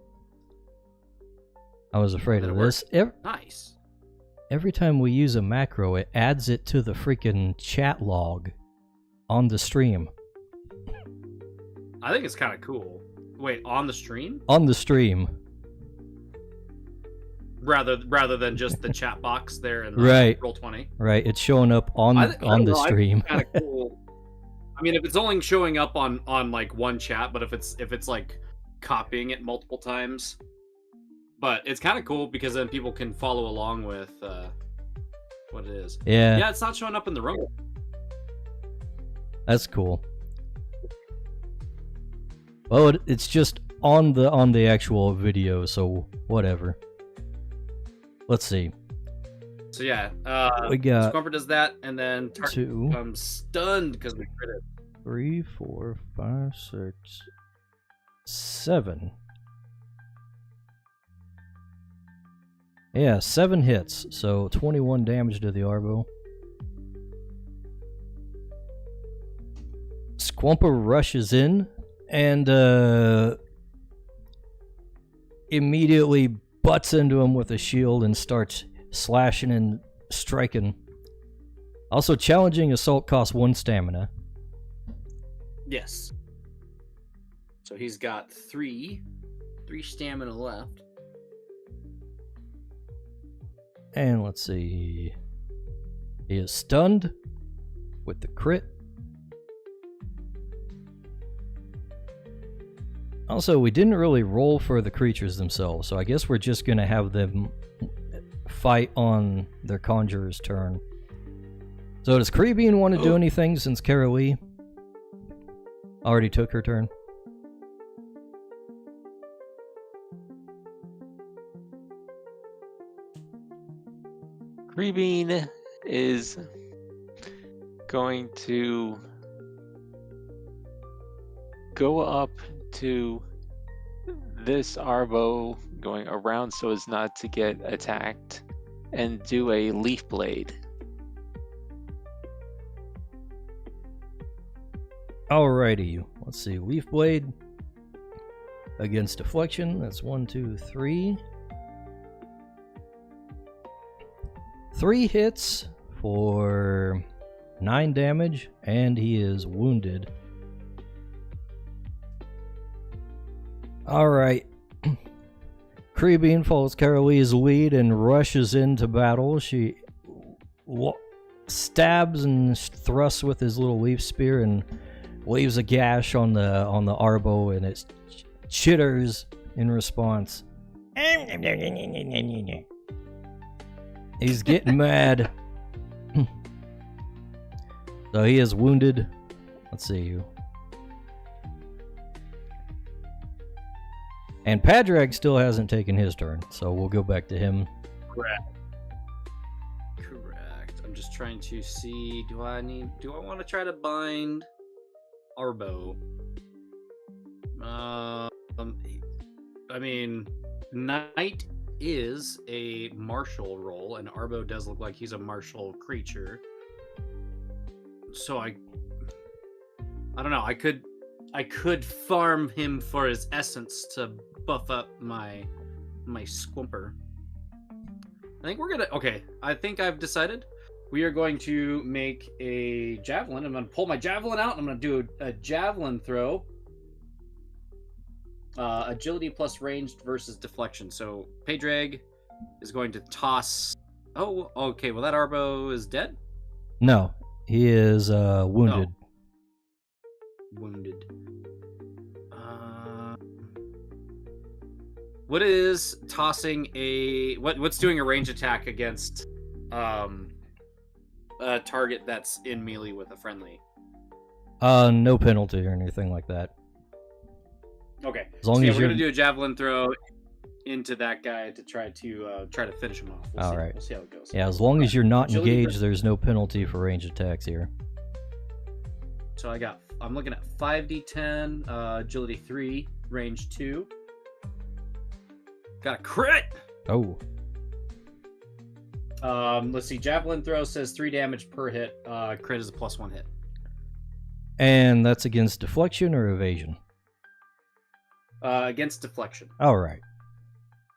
I was afraid Did of it work? this. Nice. Every time we use a macro, it adds it to the freaking chat log on the stream. I think it's kind of cool. Wait, on the stream? On the stream. Rather than just the chat box there in Right. Roll20. Right, it's showing up on the stream. Kind of cool. I mean, if it's only showing up on like one chat, but if it's like copying it multiple times, but it's kind of cool because then people can follow along with what it is. Yeah. Yeah, it's not showing up in the room. That's cool. Well, it's just on the actual video, so whatever. Let's see. So yeah, We got Squumper does that, and then target 2, becomes stunned because we crit it. 3, 4, 5, 6, 7. Yeah, 7 hits, so 21 damage to the Arbo. Squumper rushes in and immediately butts into him with a shield and starts slashing and striking. Also, challenging assault costs 1 stamina. Yes. So he's got 3 stamina left. And let's see. He is stunned with the crit. Also, we didn't really roll for the creatures themselves, so I guess we're just going to have them fight on their conjurer's turn. So does Creebean want to do anything since Carolee already took her turn? Creebean is going to go up to this Arbo, going around so as not to get attacked, and do a leaf blade. Alrighty, let's see. Leaf Blade against deflection. That's 1, 2, 3. 3 hits for 9 damage, and he is wounded. Alright. Creebean follows Carolee's lead and rushes into battle. She stabs and thrusts with his little leaf spear and leaves a gash on the Arbo, and it chitters in response. He's getting mad. So he is wounded. Let's see. And Padraig still hasn't taken his turn, so we'll go back to him. Correct. I'm just trying to see, do I want to try to bind Arbo? I mean, Knight is a martial role, and Arbo does look like he's a martial creature. So I don't know. I could farm him for his essence to buff up my Squumper. I think we're gonna. Okay, I think I've decided. We are going to make a javelin. I'm gonna pull my javelin out. And I'm gonna do a javelin throw. agility plus ranged versus deflection. So Padraig is going to toss. Oh, okay. Well, that Arbo is dead. No, he is wounded. Oh. Wounded. What is tossing a what's doing a range attack against a target that's in melee with a friendly? No penalty or anything like that. Okay. As long so, as we're you're gonna do a javelin throw into that guy to try to finish him off. All right. We'll see how it goes. Yeah, as long as you're not Agility engaged, there's no penalty for range attacks here. So I'm looking at 5d10, agility 3, range 2. Got a crit. Oh, Let's see. Javelin throw says 3 damage per hit. Crit is a +1 hit. and that's against deflection or evasion? Against deflection. All right.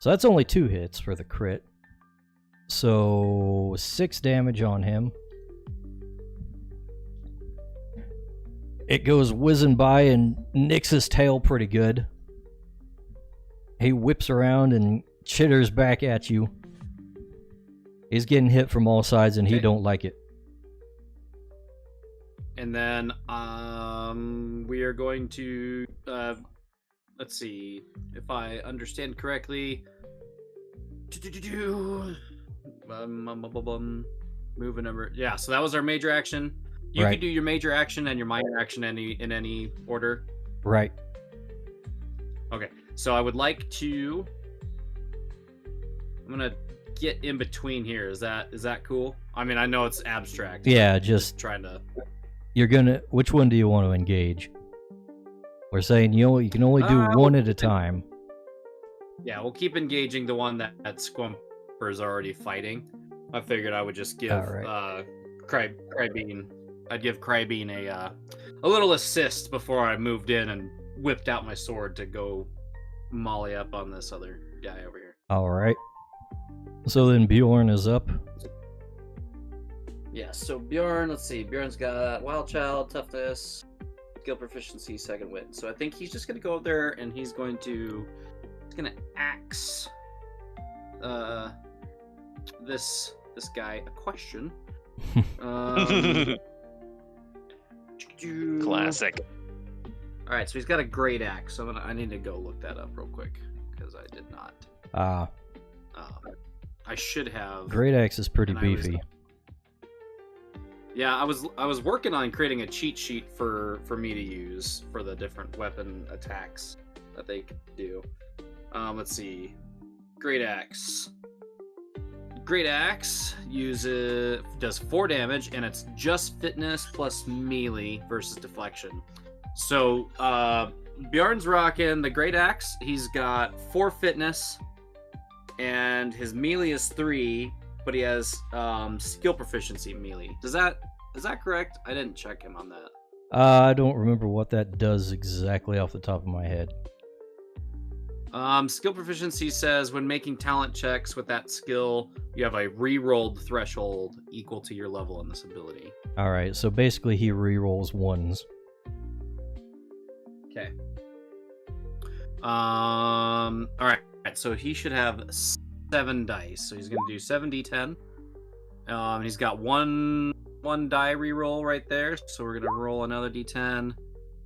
So that's only 2 hits for the crit. So 6 damage on him. It goes whizzing by and nicks his tail pretty good. He whips around and chitters back at you. He's getting hit from all sides and he Okay. don't like it. And then we are going to let's see if I understand correctly. Move a number. Yeah, so that was our major action. You Right. could do your major action and your minor action in any order. Right. Okay, so I would like to. I'm gonna get in between here. Is that cool? I mean, I know it's abstract. Yeah, just Trying to. you're gonna. Which one do you want to engage? We're saying you can only do one at a time. Yeah, we'll keep engaging the one that Squumper's already fighting. I figured I would just give Alright. Crybean. I'd give Crybean a little assist before I moved in and whipped out my sword to go molly up on this other guy over here. All right. So then Bjorn is up. Yeah, so Bjorn, let's see. Bjorn's got Wild Child, Toughness, Skill Proficiency, Second Wind. So I think he's just going to go up there and he's going to axe this guy a question. Classic. All right, so he's got a great axe. So I need to go look that up real quick because I did not. I should have. Great Axe is pretty And I was- beefy. Yeah, I was working on creating a cheat sheet for me to use for the different weapon attacks that they could do. Let's see. Great Axe. Great Axe does 4 damage, and it's just fitness plus melee versus deflection. So Bjorn's rocking the Great Axe. He's got 4 fitness, and his melee is 3, but he has skill proficiency melee. Is that correct? I didn't check him on that. I don't remember what that does exactly off the top of my head. Skill proficiency says when making talent checks with that skill, you have a re-rolled threshold equal to your level in this ability. All right, so basically he re-rolls ones. Okay. All right. So he should have 7 dice. So he's gonna do 7d10. He's got one die re-roll right there. So we're gonna roll another d10.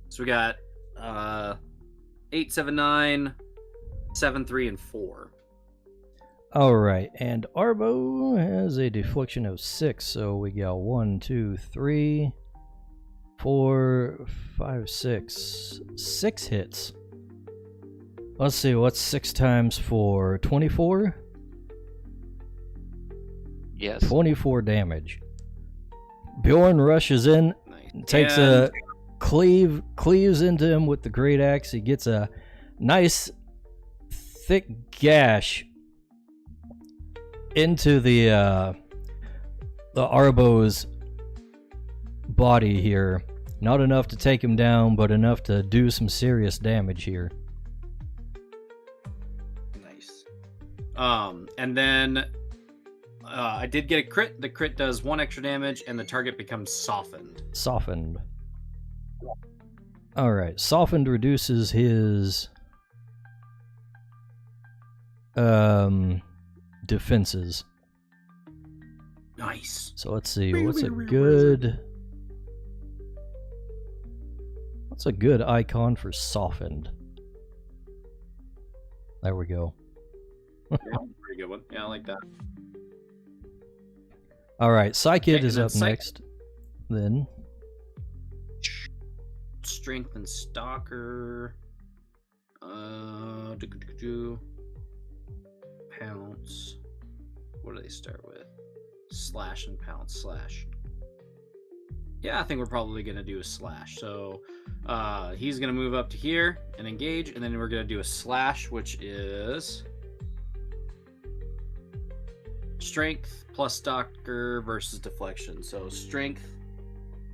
So we got 8, 7, 9, 7, 3, and 4. All right, and Arbo has a deflection of 6, so we got 1, 2, 3, 4, 5, 6. 6 hits. Let's see, what's 6 times 4? 24? Yes. 24 damage. Bjorn rushes in, Nice. takes And- a cleaves into him with the great axe. He gets a nice thick gash into the Arbo's body here. Not enough to take him down, but enough to do some serious damage here. Nice. And then I did get a crit. The crit does 1 extra damage, and the target becomes softened. Softened. Alright, softened reduces his defenses. Nice. So let's see. What's a good icon for softened? There we go. Yeah, pretty good one. Yeah, I like that. All right, Psykid Okay, is and up then next. Then Strength and Stalker. Pounce. What do they start with? Slash and pounce. Slash. Yeah, I think we're probably gonna do a slash. So he's gonna move up to here and engage, and then we're gonna do a slash, which is strength plus stalker versus deflection. So strength,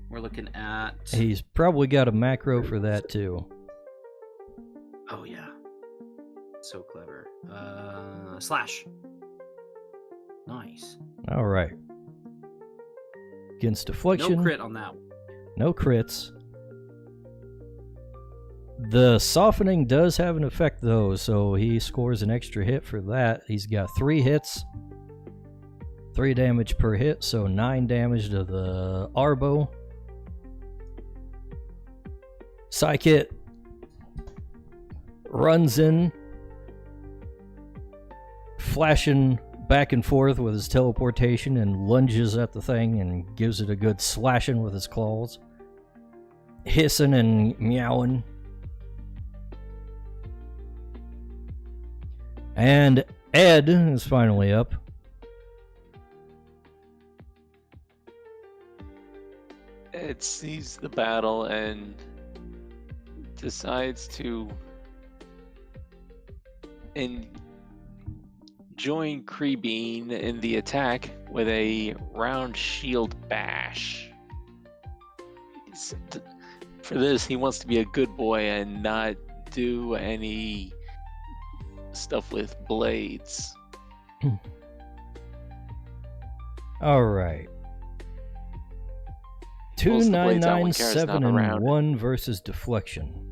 we're looking at. he's probably got a macro for that too. Oh yeah, so clever. Slash. Nice. All right. Against deflection. No crit on that one. No crits. The softening does have an effect though, so he scores an extra hit for that. He's got 3 hits. 3 damage per hit, so 9 damage to the Arbo. Psykit runs in, flashing back and forth with his teleportation, and lunges at the thing and gives it a good slashing with his claws, hissing and meowing. And Ed is finally up. Ed sees the battle and decides to join Creebean in the attack with a round shield bash. For this, he wants to be a good boy and not do any stuff with blades. All right. Pulls the blades out 2, 9, when 9, Kara's 7, not and around. 1 versus deflection.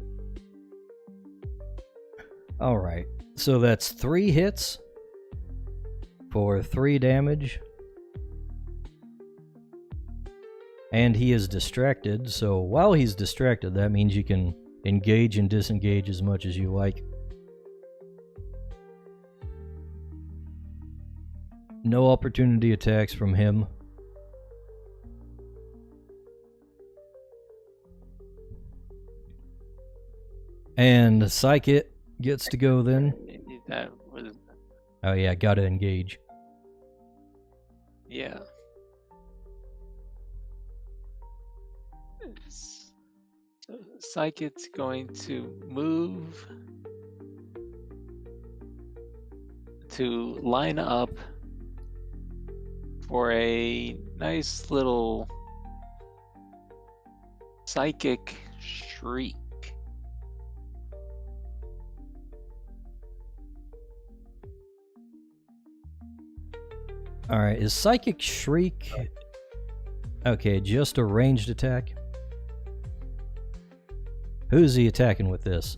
All right. So that's 3 hits for 3 damage. And he is distracted, so while he's distracted, that means you can engage and disengage as much as you like. No opportunity attacks from him. And Psykit gets to go then. That was, Oh yeah, gotta engage. yeah. So Psychic's going to move to line up for a nice little psychic shriek. Alright, is Psychic Shriek... Okay, just a ranged attack? Who's he attacking with this?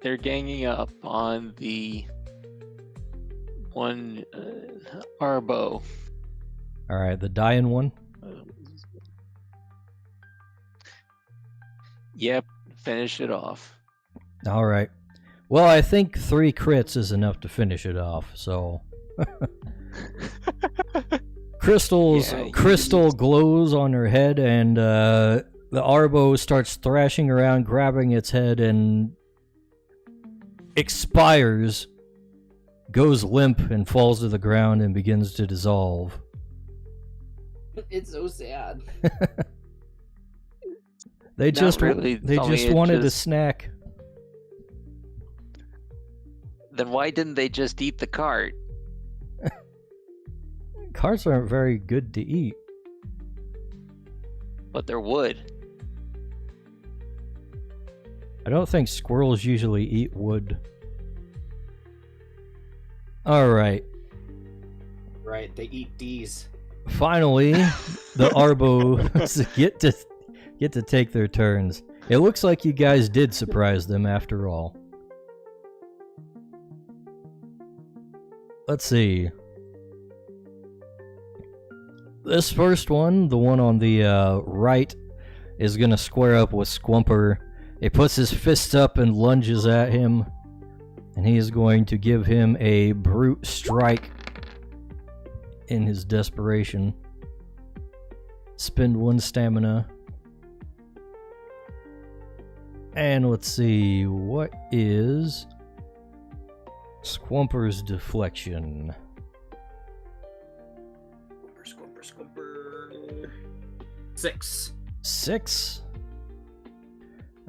They're ganging up on the one Arbo. Alright, the dying one? Yep, finish it off. Alright. Well, I think 3 crits is enough to finish it off, so... Crystal glows on her head, and the Arbo starts thrashing around, grabbing its head, and expires, goes limp, and falls to the ground and begins to dissolve. It's so sad. They Not just really, they Tommy, just it wanted a just- snack. Then why didn't they just eat the cart? Carts aren't very good to eat. But they're wood. I don't think squirrels usually eat wood. Alright. Right, they eat D's. Finally, the Arbos get to take their turns. It looks like you guys did surprise them after all. Let's see. This first one, the one on the right, is going to square up with Squumper. He puts his fists up and lunges at him. And he is going to give him a brute strike in his desperation. Spend 1 stamina. And let's see, what is Squumper's deflection? Squumper. 6. 6.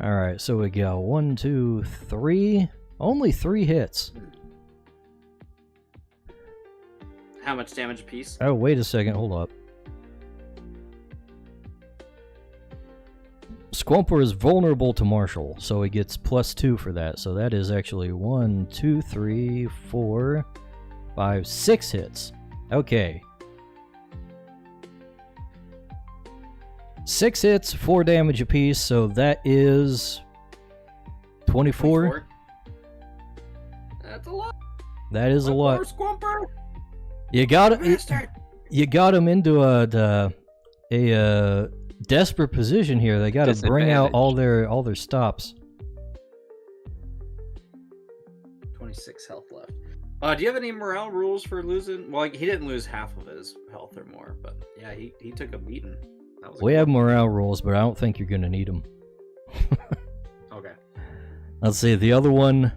Alright, so we got 1, 2, 3. Only 3 hits. How much damage apiece? Oh, wait a second, hold up. Squumper is vulnerable to martial, so he gets +2 for that. So that is actually 1, 2, 3, 4, 5, 6 hits. Okay. 6 hits, 4 damage apiece, so that is 24. That's a lot. That is a lot. Squumper. You got him into a desperate position here. They got to bring out all their stops. 26 health left. Do you have any morale rules for losing? Well, he didn't lose half of his health or more, but yeah, he took a beating. We have morale rules, but I don't think you're gonna need them. Okay. Let's see. The other one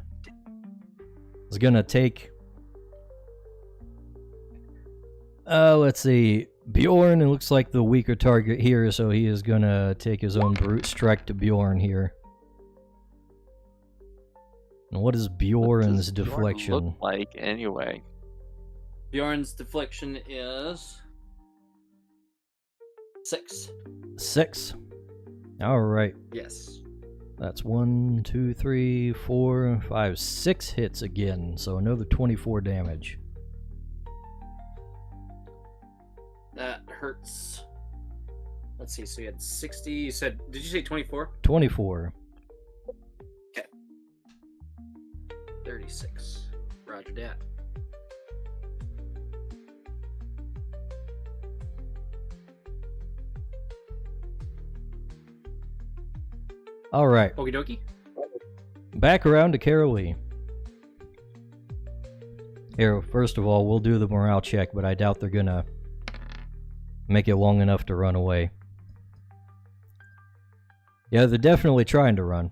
is gonna take. Let's see. Bjorn, it looks like the weaker target here, so he is gonna take his own brute strike to Bjorn here. And what is Bjorn's deflection? Look like anyway. Bjorn's deflection is 6. 6. All right. Yes. That's 1, 2, 3, 4, 5, 6 hits again. So another 24 damage. That hurts. Let's see. So you had 60. You said, did you say 24? 24. Okay. 36. Roger that. All right. Okie dokie. Back around to Carolee. Here, first of all, we'll do the morale check, but I doubt they're gonna make it long enough to run away. Yeah, they're definitely trying to run.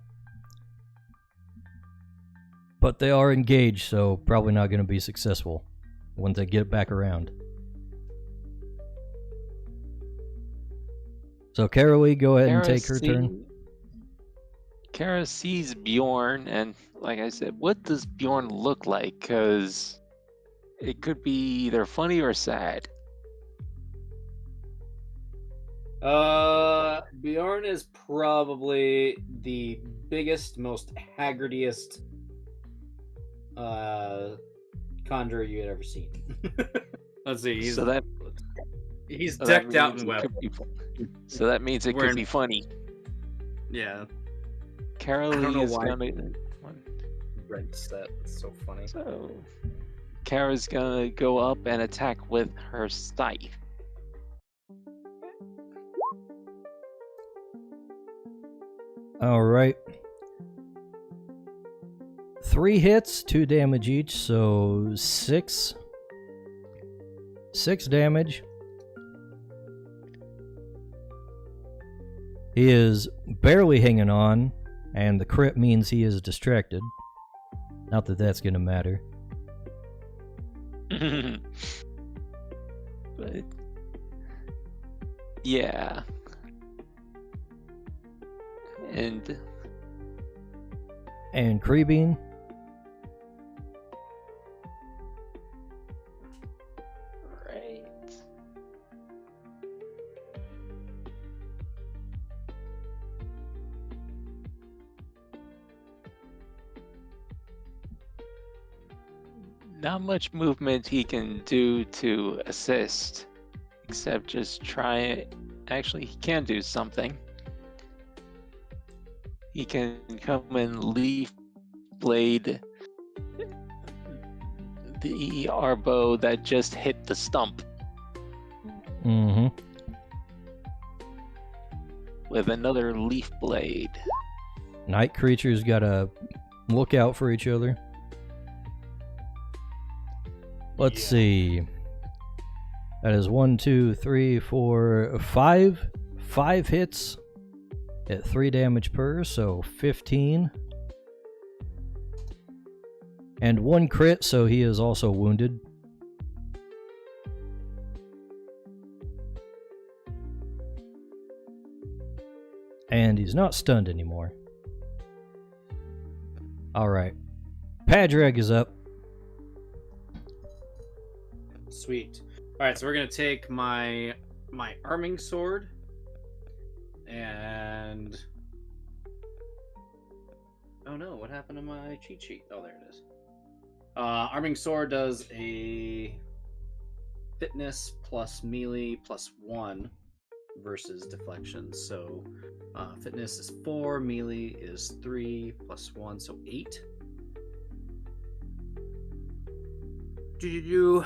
But they are engaged, so probably not going to be successful when they get back around. So Carolee, go ahead and take her turn. Kara sees Bjorn, and like I said, what does Bjorn look like? Because it could be either funny or sad. Bjorn is probably the biggest, most haggardiest conjurer you had ever seen. Let's see. He's decked out in weapons. So that means it could be funny. Yeah. Carolee is gonna. Red set. It's so funny. So, Kara's gonna go up and attack with her scythe. All right. 3 hits, 2 damage each, so 6 damage. He is barely hanging on, and the crit means he is distracted. Not that that's going to matter. But yeah. And Creebean. Right. Not much movement he can do to assist, except just try it. Actually, he can do something. he can come and leaf blade the Arbo that just hit the stump Mm-hmm. with another leaf blade. Night creatures gotta look out for each other. Let's see. That is 1, 2, 3, 4, 5. 5 hits at 3 damage per, so 15. And 1 crit, so he is also wounded. And he's not stunned anymore. Alright. Padraig is up. Sweet. All right, so we're gonna take my arming sword and oh no, what happened to my cheat sheet? Oh, there it is. Arming sword does a fitness plus melee plus 1 versus deflection. So fitness is 4, melee is 3 plus 1, so 8. Do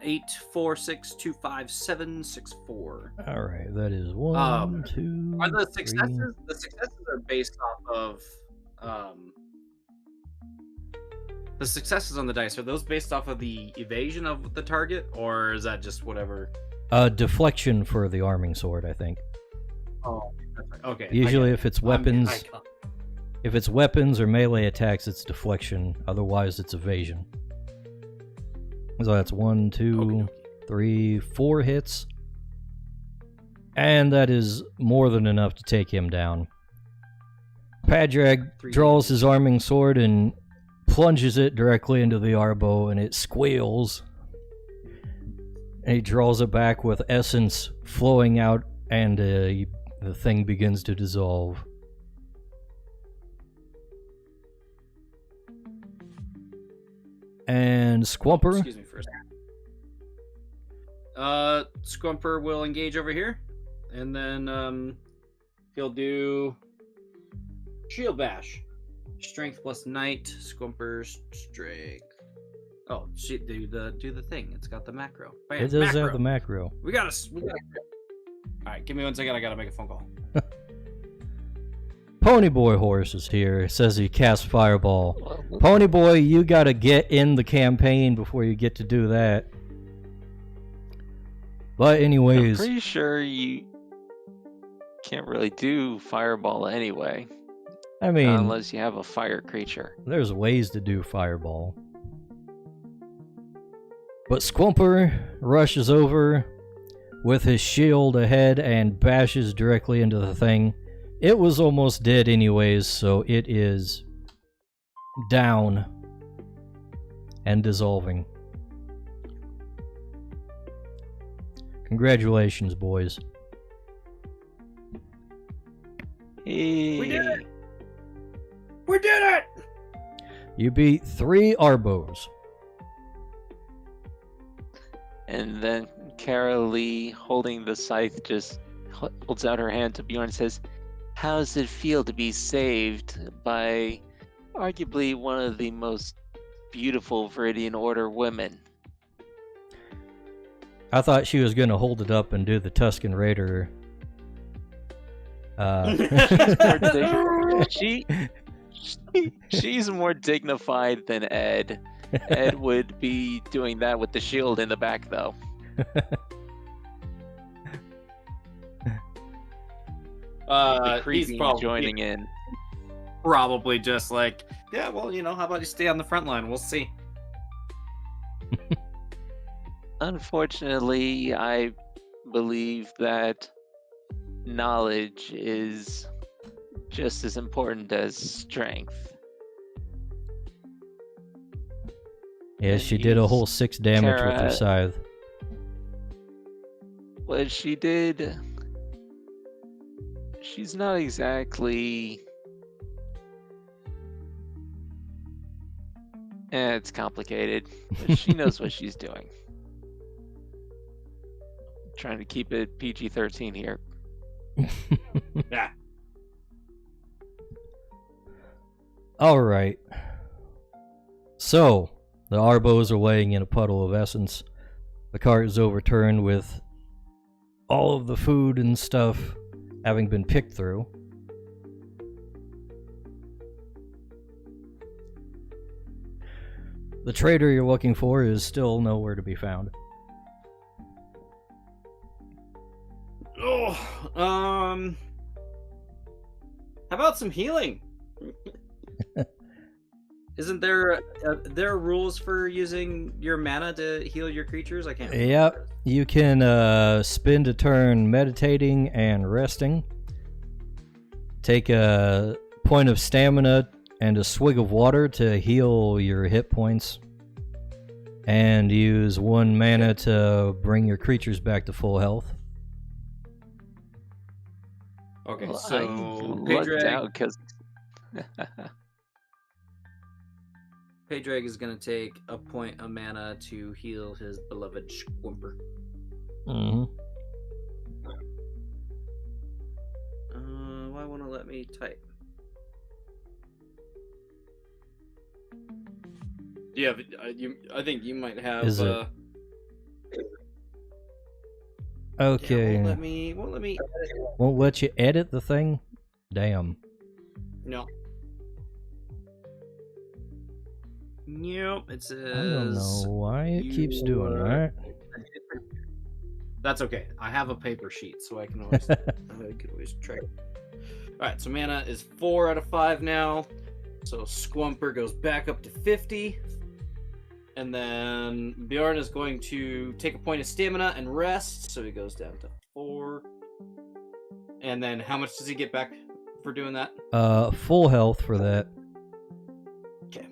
8, 4, 6, 2, 5, 7, 6, 4. Alright, that is 1, 2. Are the 3. successes? The successes are based off of the successes on the dice. Are those based off of the evasion of the target, or is that just whatever? Deflection for the arming sword, I think. Oh, that's right. Okay. Usually, if it's weapons, if it's weapons or melee attacks, it's deflection. Otherwise, it's evasion. So that's 1, 2, 3, 4 hits. And that is more than enough to take him down. Padraig draws his arming sword and plunges it directly into the Arbo, and it squeals. And he draws it back with essence flowing out, and the thing begins to dissolve. And Squumper. Excuse me for a second. Squumper will engage over here, and then he'll do shield bash. Strength plus night. Squumper's strength. Oh, do the thing. It's got the macro. Bam, It does have the macro. We got to. All right, give me 1 second. I gotta make a phone call. Ponyboy Horse is here. Says he casts Fireball. Ponyboy, you gotta get in the campaign before you get to do that. But anyways, I'm pretty sure you can't really do Fireball anyway. I mean, unless you have a fire creature. There's ways to do Fireball. But Squumper rushes over with his shield ahead and bashes directly into the thing. It was almost dead anyways, so it is down and dissolving. Congratulations, boys. Hey. We did it! We did it! You beat 3 Arbos. And then Kara Lee, holding the scythe, just holds out her hand to Bjorn and says, "How does it feel to be saved by arguably one of the most beautiful Viridian Order women?" I thought she was going to hold it up and do the Tusken Raider. She's more dignified than Ed. Ed would be doing that with the shield in the back, though. He's probably joining in. Probably just like, yeah, well, how about you stay on the front line? We'll see. Unfortunately, I believe that knowledge is just as important as strength. Yeah, And she did a whole 6 damage with her Kara- scythe. What she did, she's not exactly... it's complicated, but she knows what she's doing. Trying to keep it PG-13 here. Yeah. All right. So, the Arbos are laying in a puddle of essence. The cart is overturned with all of the food and stuff having been picked through. The trader you're looking for is still nowhere to be found. Oh, how about some healing? Isn't there rules for using your mana to heal your creatures? I can't remember. Yep, you can spend a turn meditating and resting. Take a point of stamina and a swig of water to heal your hit points. And use 1 mana to bring your creatures back to full health. Okay, Well, so I lucked Padraig, out because Padraig is going to take a point of mana to heal his beloved Squimper. Mm-hmm. Why won't it let me type? Yeah, I think you might have. Is it? Okay. Yeah, won't let me. Won't let you edit the thing? Damn. No. Nope. It says. I don't know why it keeps doing that. That's okay. I have a paper sheet, so I can always try. All right, so mana is 4 out of 5 now. So Squumper goes back up to 50. And then Bjorn is going to take a point of stamina and rest, so he goes down to 4. And then how much does he get back for doing that? Full health for that. Okay.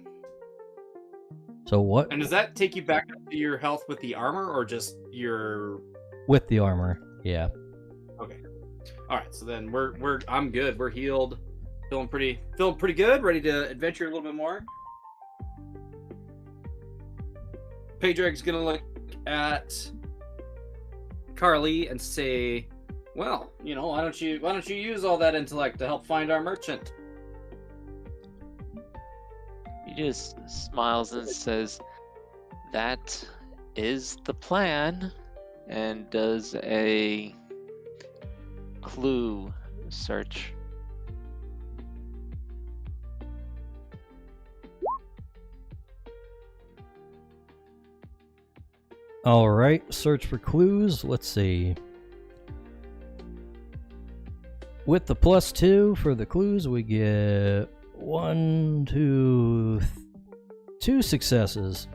So what? And does that take you back up to your health with the armor, or just your? With the armor, yeah. Okay. All right. So then I'm good. We're healed. Feeling pretty good. Ready to adventure a little bit more. Padraig's gonna look at Carly and say, "Well, why don't you use all that intellect to help find our merchant?" he just smiles and says, "That is the plan," and does a clue search. Alright, search for clues. Let's see. With the +2 for the clues, we get 2 successes.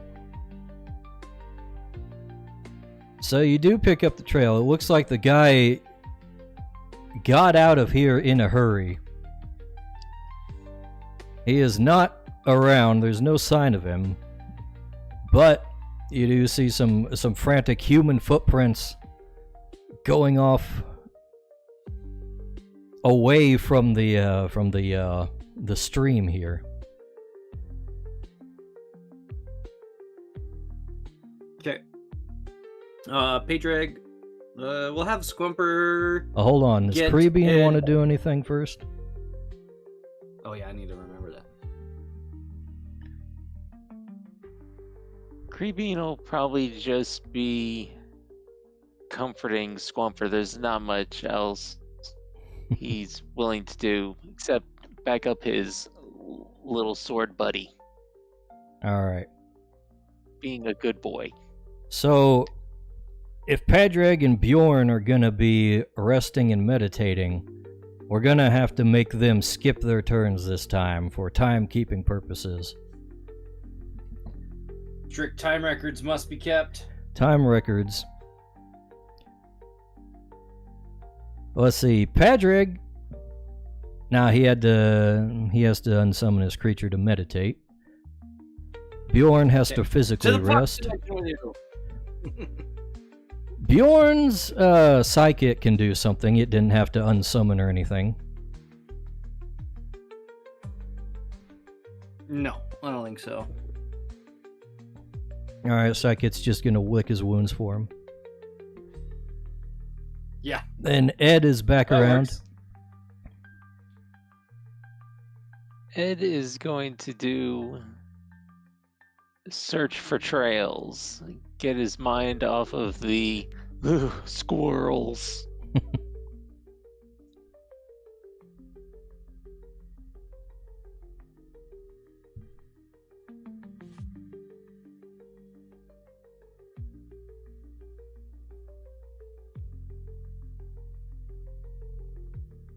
So you do pick up the trail. It looks like the guy got out of here in a hurry. He is not around. There's no sign of him. But you do see some frantic human footprints going off away from the stream here. Okay. Padraig, we'll have Squumper. Hold on. Does Get Creebine in. want to do anything first? Oh yeah, I need to remember that. Creepy will probably just be comforting Squumper. There's not much else he's willing to do except back up his little sword buddy, Alright. being a good boy. So, if Padraig and Bjorn are gonna be resting and meditating, we're gonna have to make them skip their turns this time for timekeeping purposes. Strict time records must be kept. Time records. Let's see. Padraig. Now he has to unsummon his creature to meditate. Bjorn has to physically rest. Bjorn's psychic can do something. It didn't have to unsummon or anything. No, I don't think so. Alright, psychic's just gonna lick his wounds for him. Yeah. And Ed is back That around. works. Ed is going to do search for trails, get his mind off of the squirrels.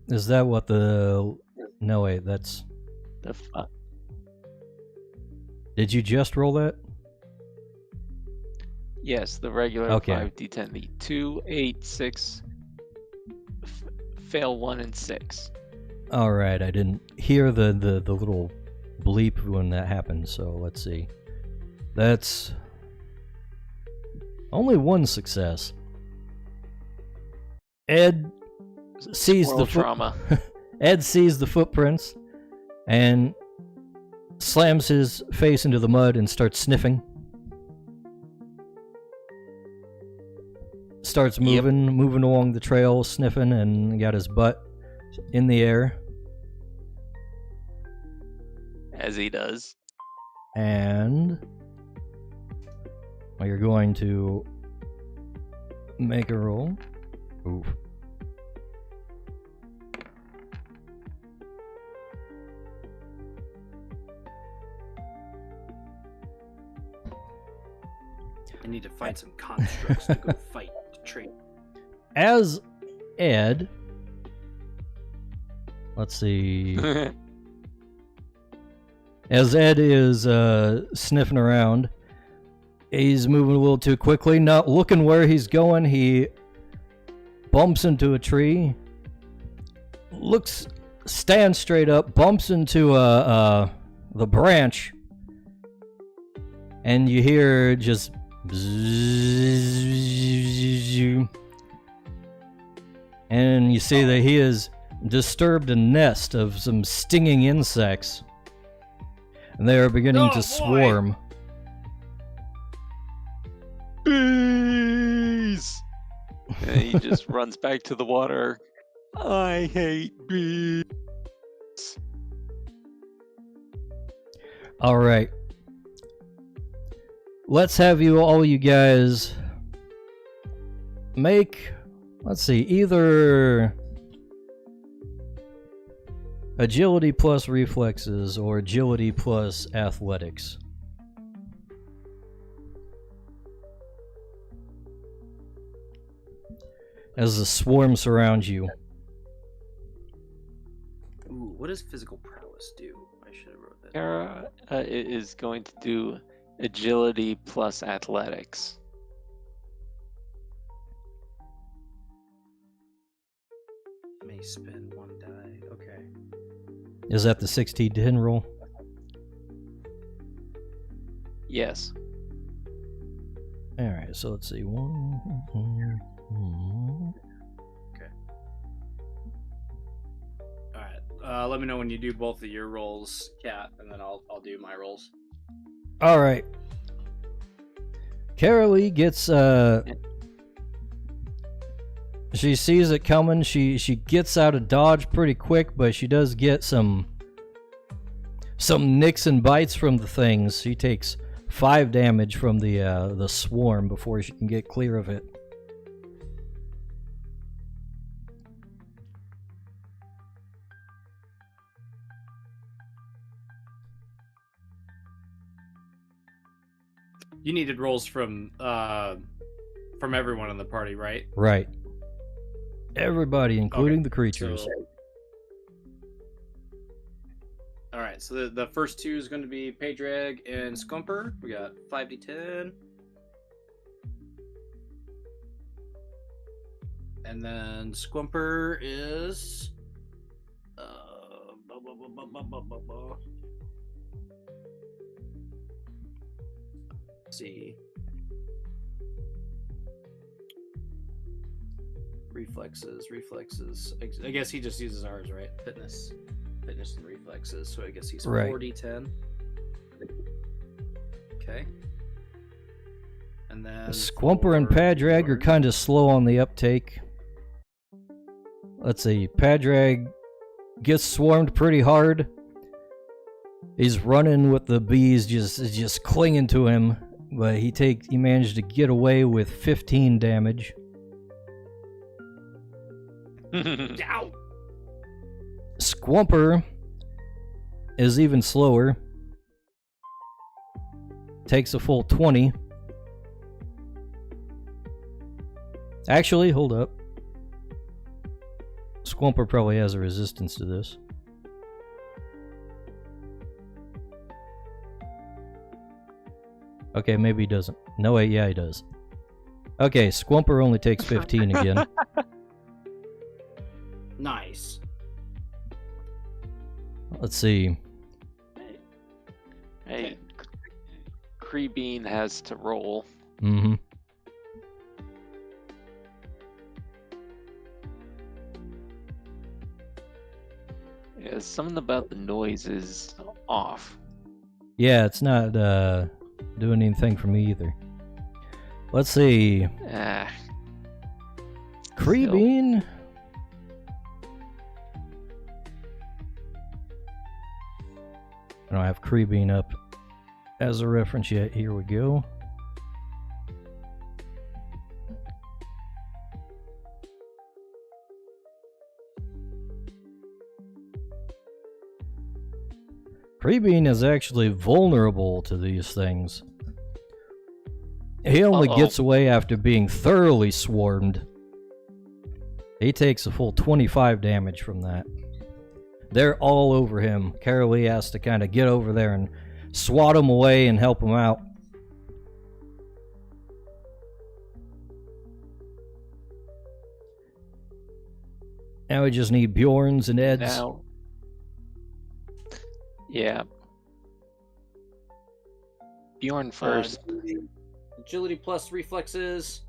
Is that what the... No, wait, that's... The fuck? Did you just roll that? Yes, the regular Okay. 5d10. The 2, 8, 6, fail 1 and 6. Alright, I didn't hear the little bleep when that happened, so let's see. That's... only one success. Ed sees Squirrel the trauma. Ed sees the footprints and slams his face into the mud and starts sniffing. Starts moving along the trail, sniffing, and got his butt in the air. As he does. And you're going to make a roll. Oof. I need to find some constructs to go fight to train. As Ed, let's see. As Ed is sniffing around, he's moving a little too quickly, not looking where he's going. He bumps into a tree, stands straight up, bumps into the branch, and you hear just and you see that he has disturbed a nest of some stinging insects, and they are beginning to swarm. Bees! And he just runs back to the water. I hate bees. All right. Let's have you guys make, let's see, either agility plus reflexes or agility plus athletics. As the swarm surrounds you. Ooh, what does physical prowess do? I should have wrote that. Kara is going to do agility plus athletics. May spend one die. Okay. Is that the 16-10 roll? Yes. Alright, so let's see. Okay. Alright. Let me know when you do both of your rolls, Kat, and then I'll do my rolls. Alright. Carolee gets she sees it coming. She gets out of dodge pretty quick, but she does get some nicks and bites from the things. She takes 5 damage from the swarm before she can get clear of it. You needed rolls from everyone in the party, right? Right. Everybody, including the creatures. Alright, so the first two is going to be Padraig and Scumper. We got 5d10. And then Scumper is... Let's see. Reflexes. I guess he just uses ours, right? Fitness and reflexes. So I guess he's right. 4d10. Okay. And then Squumper and Padraig are kind of slow on the uptake. Let's see. Padraig gets swarmed pretty hard. He's running with the bees just clinging to him, but he managed to get away with 15 damage. Ow! Squumper is even slower. Takes a full 20. Actually, hold up. Squumper probably has a resistance to this. Okay, maybe he doesn't. No, wait, yeah, he does. Okay, Squumper only takes 15 again. Nice. Let's see. Hey, Creebean has to roll. Mm-hmm. Yeah, something about the noise is off. Yeah, it's not doing anything for me either. Let's see. Ah, Creebean. I don't have Creebean up as a reference yet. Here we go. Creebean is actually vulnerable to these things. He only gets away after being thoroughly swarmed. He takes a full 25 damage from that. They're all over him. Carolee has to kind of get over there and swat him away and help him out. Now we just need Bjorns and Eds. now. Yeah. Bjorn first. Agility plus reflexes.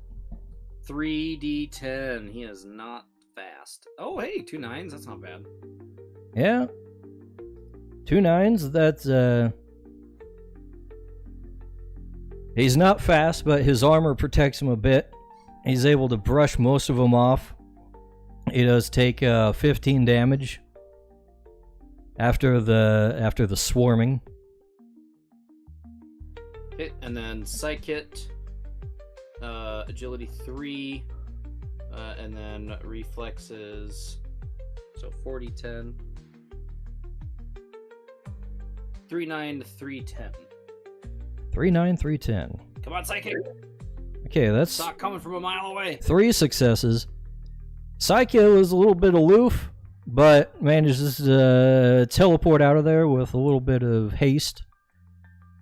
3d10. He is not fast. Oh, hey, 2 9s. That's not bad. Yeah. 2 9s, that's he's not fast, but his armor protects him a bit. He's able to brush most of them off. He does take 15 damage after the swarming. Hit, and then Psych hit. Agility 3. And then reflexes. So 40, 10. 3 9 3 10. 3 9 3 10. Come on, Psychic. Okay, that's Stop coming from a mile away. 3 successes. Psycho is a little bit aloof, but manages to teleport out of there with a little bit of haste.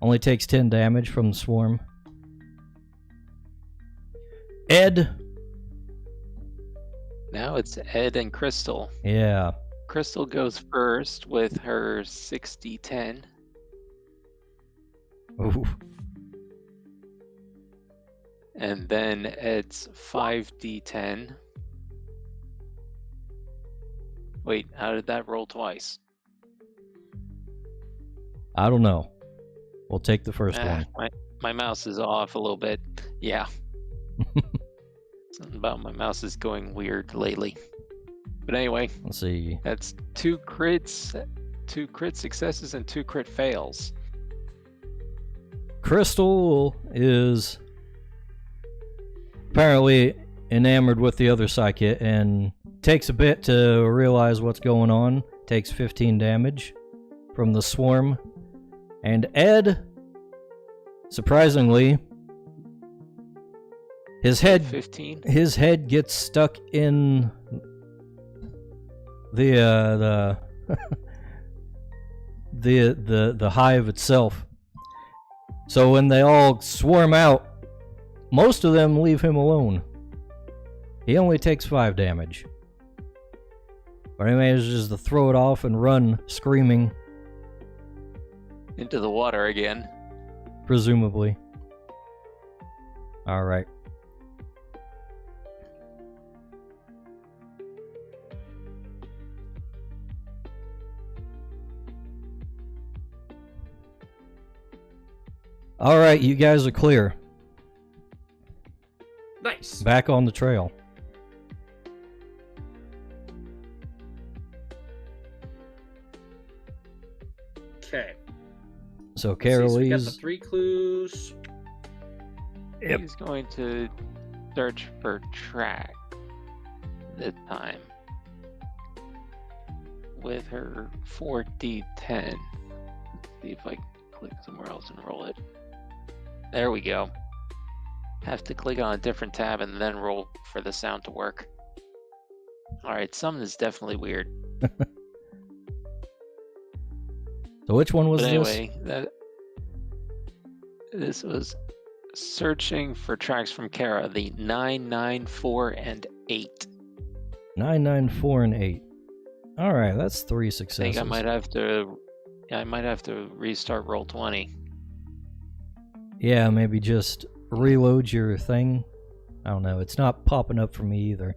Only takes 10 damage from the swarm. Ed. Now it's Ed and Crystal. Yeah. Crystal goes first with her 60-10. Ooh. And then Ed's 5d10. Wait, how did that roll twice? I don't know. We'll take the first one. My mouse is off a little bit. Yeah. Something about my mouse is going weird lately. But anyway, Let's see. that's 2 crit successes and 2 crit fails. Crystal is apparently enamored with the other psychic and takes a bit to realize what's going on. Takes 15 damage from the swarm. And Ed, surprisingly, his head 15. gets stuck in the the hive itself. So when they all swarm out, most of them leave him alone. He only takes 5 damage. But he manages to throw it off and run, screaming, Into the water again. presumably. Alright. Alright, you guys are clear. Nice. Back on the trail. Okay. So Let's see, so we got the Carolee's. 3 clues. Yep. He's going to search for track this time with her 4D10. Let's see if I can click somewhere else and roll it. There we go. Have to click on a different tab and then roll for the sound to work. Alright, something is definitely weird. So which one was But this? anyway, this was searching for tracks from Kara, the 9, 9, 4, and 8. 9, 9, 4, and 8. All right, that's 3 I successes. think I might have to restart roll 20. Yeah, maybe just reload your thing. I don't know. It's not popping up for me either.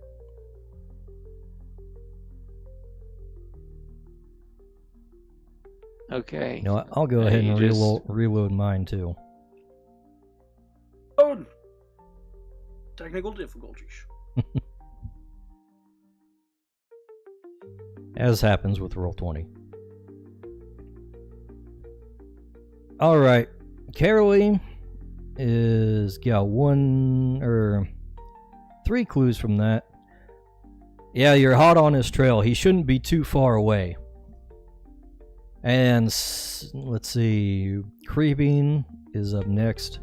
Okay. You know what? I'll go Yeah, ahead you and just- reload mine too. Oh, technical difficulties. As happens with Roll20. Alright. Carolee is got 3 clues from that. Yeah, you're hot on his trail. He shouldn't be too far away. And let's see, Creeping is up next.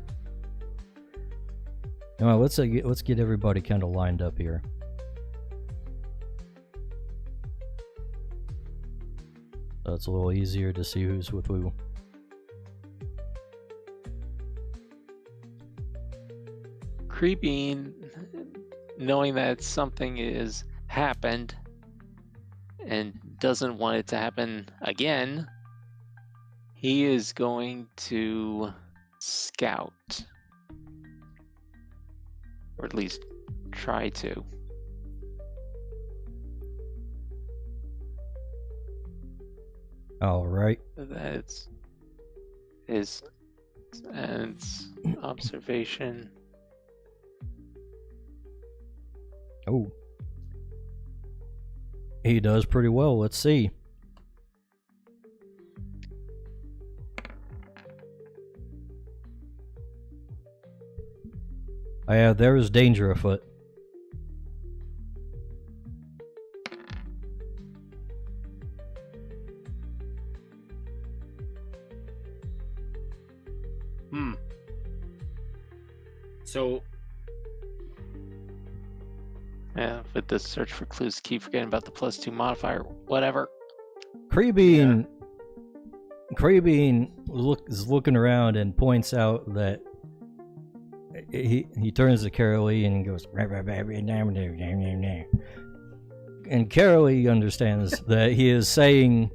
Now let's get everybody kind of lined up here. So it's a little easier to see who's with who. Creeping, knowing that something is happened and doesn't want it to happen again, he is going to scout. Or at least try to. All right. That's his sense observation. Oh. He does pretty well. Let's see. There is danger afoot. So, Yeah, with the search for clues, keep forgetting about the +2 modifier. Whatever. Creeping is looking around and points out that he turns to Carolee and goes, and Carolee understands that he is saying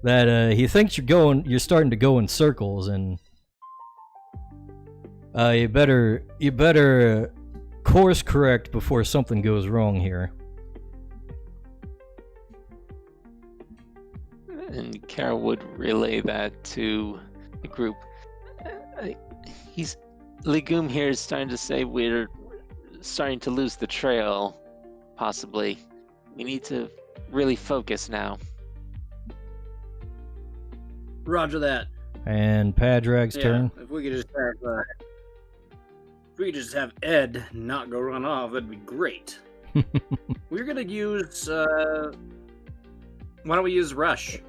that he thinks you're starting to go in circles, and you better course correct before something goes wrong here. And Carol would relay that to the group. Legume here is starting to say we're starting to lose the trail, possibly. We need to really focus now. Roger that. And Padrag's turn. If we could just have Ed not go run off, that'd be great. We're gonna use. Why don't we use Rush?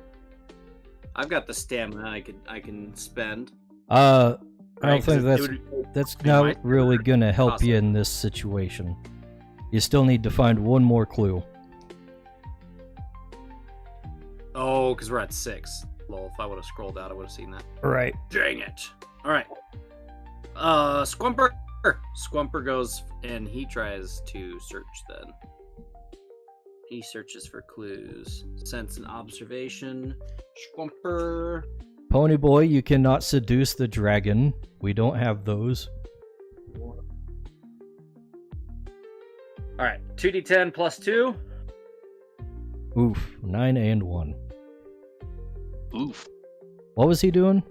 I've got the stamina I can spend. I don't think that's not really gonna help you in this situation. You still need to find one more clue. Oh, because we're at 6. Lol, if I would have scrolled out, I would have seen that. Right. Dang it. Alright. Squumper! Squumper goes and he tries to search then. He searches for clues. Sense and observation. Squumper. Pony boy, you cannot seduce the dragon. We don't have those. Alright, 2d10 plus 2. Oof, 9 and 1. Oof. What was he doing?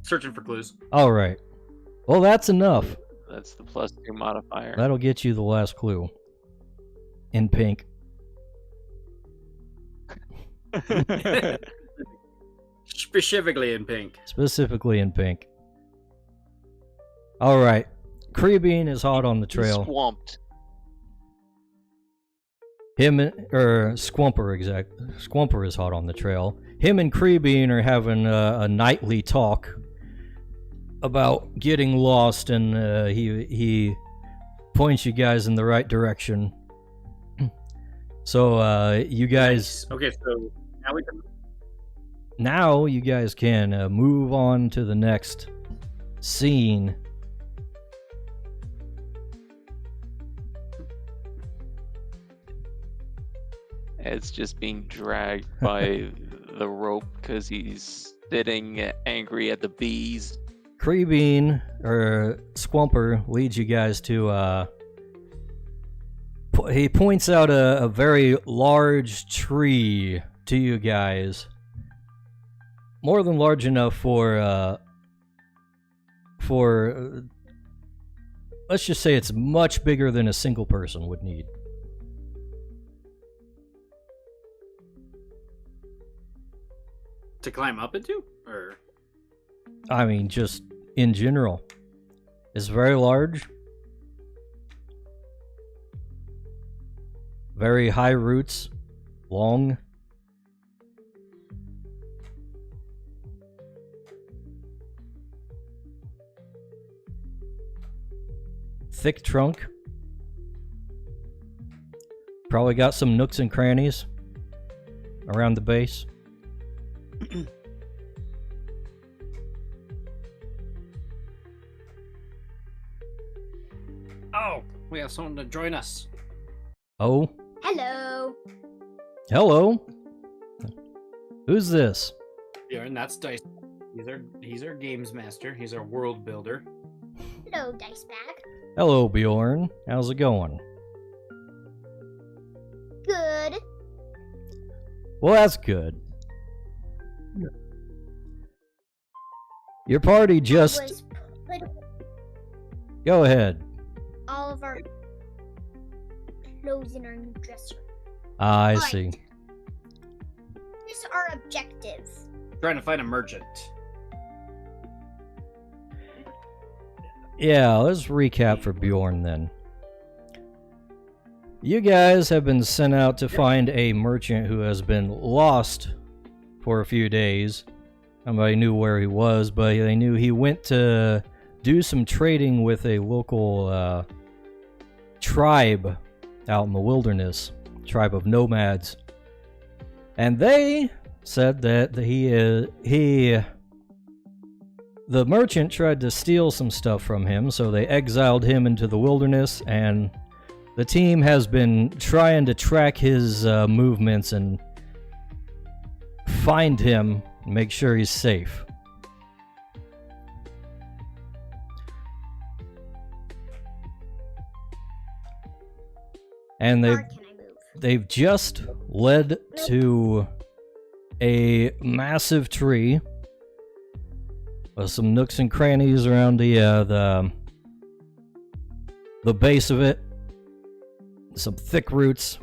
Searching for clues. Alright. Well, that's enough. That's the +2 modifier. That'll get you the last clue. In pink. Specifically in pink. Specifically in pink. All right. Creebean is hot on the He's trail. swamped. Squumper is hot on the trail. Him and Creebean are having a nightly talk about getting lost, and he points you guys in the right direction. So you guys, Okay, so now we can. now you guys can move on to the next scene. Ed's just being dragged by the rope because he's sitting angry at the bees. Creebean or Squumper leads you guys to he points out a very large tree to you guys, more than large enough for let's just say it's much bigger than a single person would need. To climb up into? Or I mean, just in general. It's very large. Very high roots. Long. Thick trunk. Probably got some nooks and crannies around the base. oh, we have someone to join us. Oh, Hello. hello. Who's this? Yeah, and that's Dice. He's our games master. He's our world builder. Hello, Dice Bag. Hello, Bjorn. How's it going? Good. Well, that's good. Your party just... Was put Go ahead. all of our clothes in our dresser. I Right. see. This is our objective. Trying to find a merchant. Yeah, let's recap for Bjorn then. You guys have been sent out to find a merchant who has been lost for a few days. Nobody knew where he was, but they knew he went to do some trading with a local tribe out in the wilderness, tribe of nomads. And they said that the merchant tried to steal some stuff from him, so they exiled him into the wilderness, and the team has been trying to track his movements and find him, make sure he's safe. And Where can I move? they've just led to a massive tree with some nooks and crannies around the base of it. Some thick roots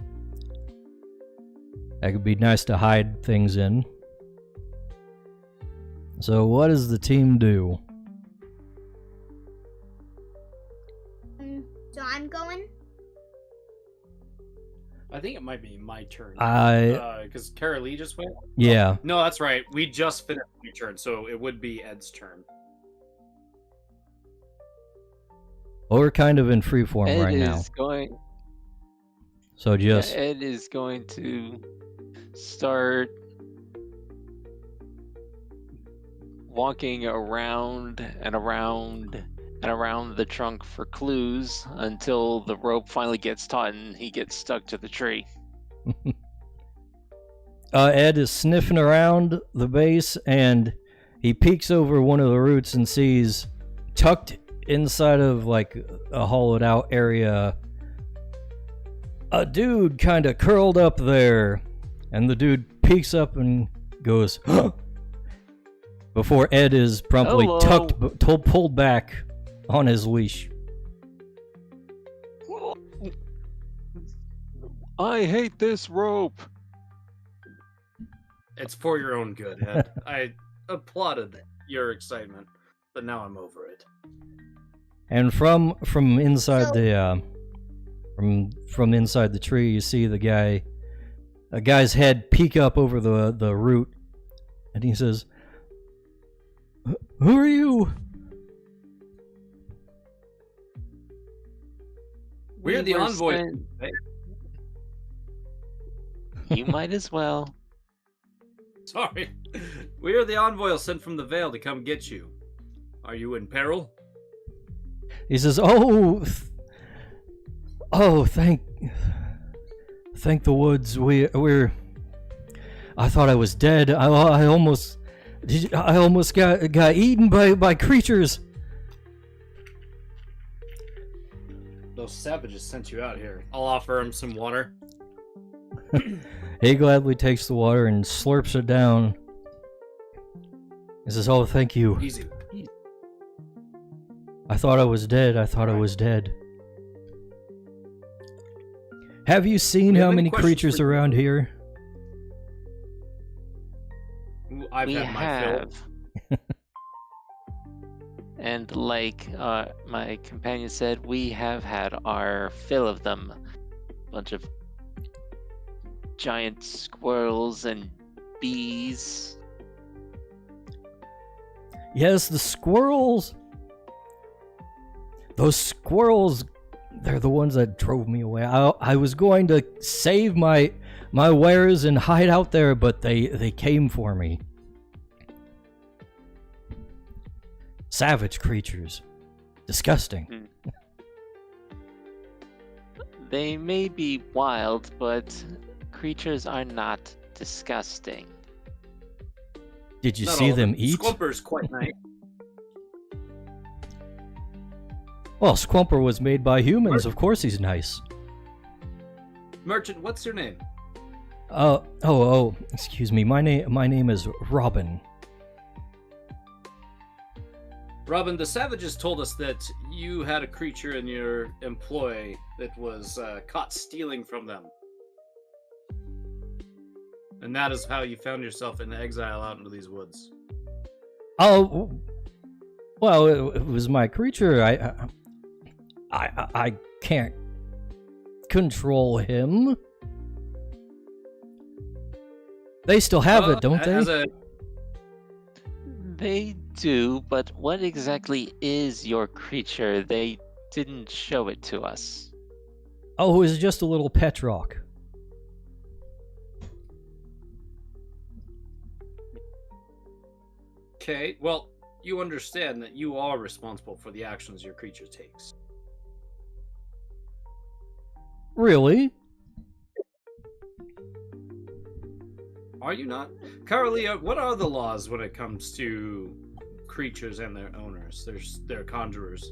that could be nice to hide things in. So what does the team do? So I'm going. I think it might be my turn. Because Kara Lee just went. Yeah. No, that's right. We just finished my turn, so it would be Ed's turn. Well, we're kind of in freeform Ed right is now. going. So just Ed is going to start walking around and around and around the trunk for clues until the rope finally gets taut and he gets stuck to the tree. Ed is sniffing around the base, and he peeks over one of the roots and sees, tucked inside of like a hollowed out area, a dude kind of curled up there. And the dude peeks up and goes, huh! Before Ed is promptly Hello. pulled back on his leash. I hate this rope. It's for your own good, Ed. I applauded your excitement, but now I'm over it. And from inside So- the from inside the tree, you see a guy's head peek up over the root, and he says, "Who are you?" We're the were envoy. sent- You might as well. Sorry. We are the envoy sent from the Vale to come get you. Are you in peril? He says, "Oh, thank the woods. We're. I thought I was dead. I almost got eaten by creatures." Those savages sent you out here. I'll offer him some water. He gladly takes the water and slurps it down. He says, "Oh, thank you. Easy. I thought I was dead. I was dead." Have you seen We have how many many questions creatures for you. around here? I've We had my fill. have. And like my companion said, we have had our fill of them. Bunch of giant squirrels and bees. Yes, the squirrels. Those squirrels, they're the ones that drove me away. I was going to save my wares and hide out there, but they came for me. Savage creatures. Disgusting. They may be wild, but creatures are not disgusting. Did you Not see all of them eat? Squumper's quite nice. Well, Squumper was made by humans. Of course he's nice. Merchant, what's your name? Excuse me. My name is Robin. Robin, the savages told us that you had a creature in your employ that was caught stealing from them. And that is how you found yourself in exile out into these woods. Oh, well, it was my creature. I can't control him. They still have it, don't they? They do, but what exactly is your creature? They didn't show it to us. Oh, it was just a little pet rock. Okay, well, you understand that you are responsible for the actions your creature takes. Really? Are you not? Karalia, what are the laws when it comes to creatures and their owners, their conjurers?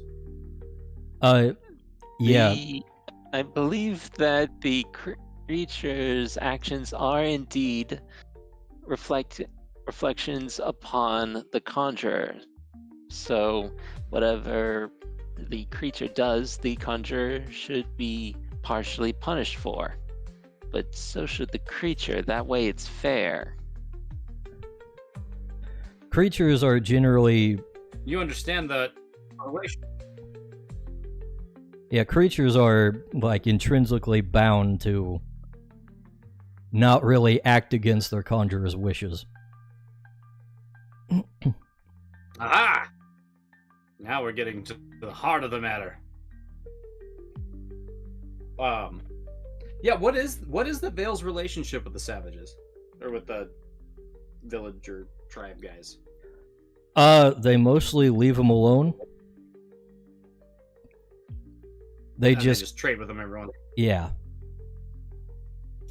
Yeah. I believe that the creature's actions are indeed reflections upon the conjurer. So, whatever the creature does, the conjurer should be partially punished for. But so should the creature. That way it's fair. Creatures are generally... You understand that relation. Yeah, creatures are, like, intrinsically bound to not really act against their conjurer's wishes. Aha! Now we're getting to the heart of the matter. Yeah, what is the Vale's relationship with the savages? Or with the villager tribe guys? They mostly leave them alone. They And just... they just trade with them everyone. Yeah,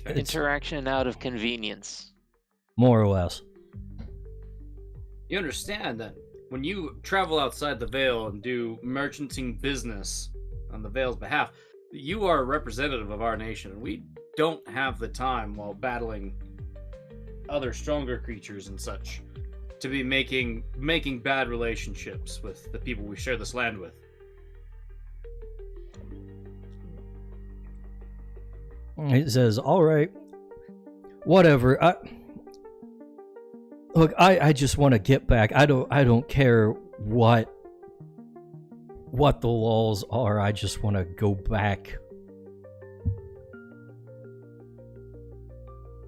Okay. Interaction out of convenience. more or less. You understand that when you travel outside the Vale and do merchanting business on the Vale's behalf, you are a representative of our nation, and we don't have the time while battling other stronger creatures and such to be making bad relationships with the people we share this land with. He says, "All right, whatever. Look, I just want to get back. I don't care what the laws are. I just want to go back.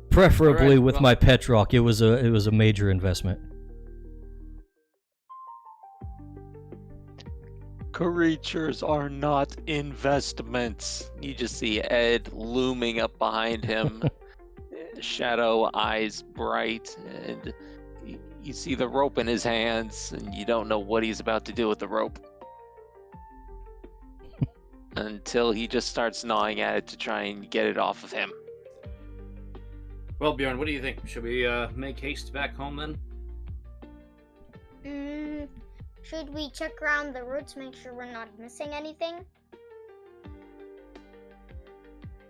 Preferably Alright, with well- my Petrock. It was a major investment. Creatures are not investments. You just see Ed looming up behind him, shadow eyes bright, and you see the rope in his hands, and you don't know what he's about to do with the rope. Until he just starts gnawing at it to try and get it off of him. Well, Bjorn, what do you think? Should we make haste back home then? Should we check around the route to make sure we're not missing anything?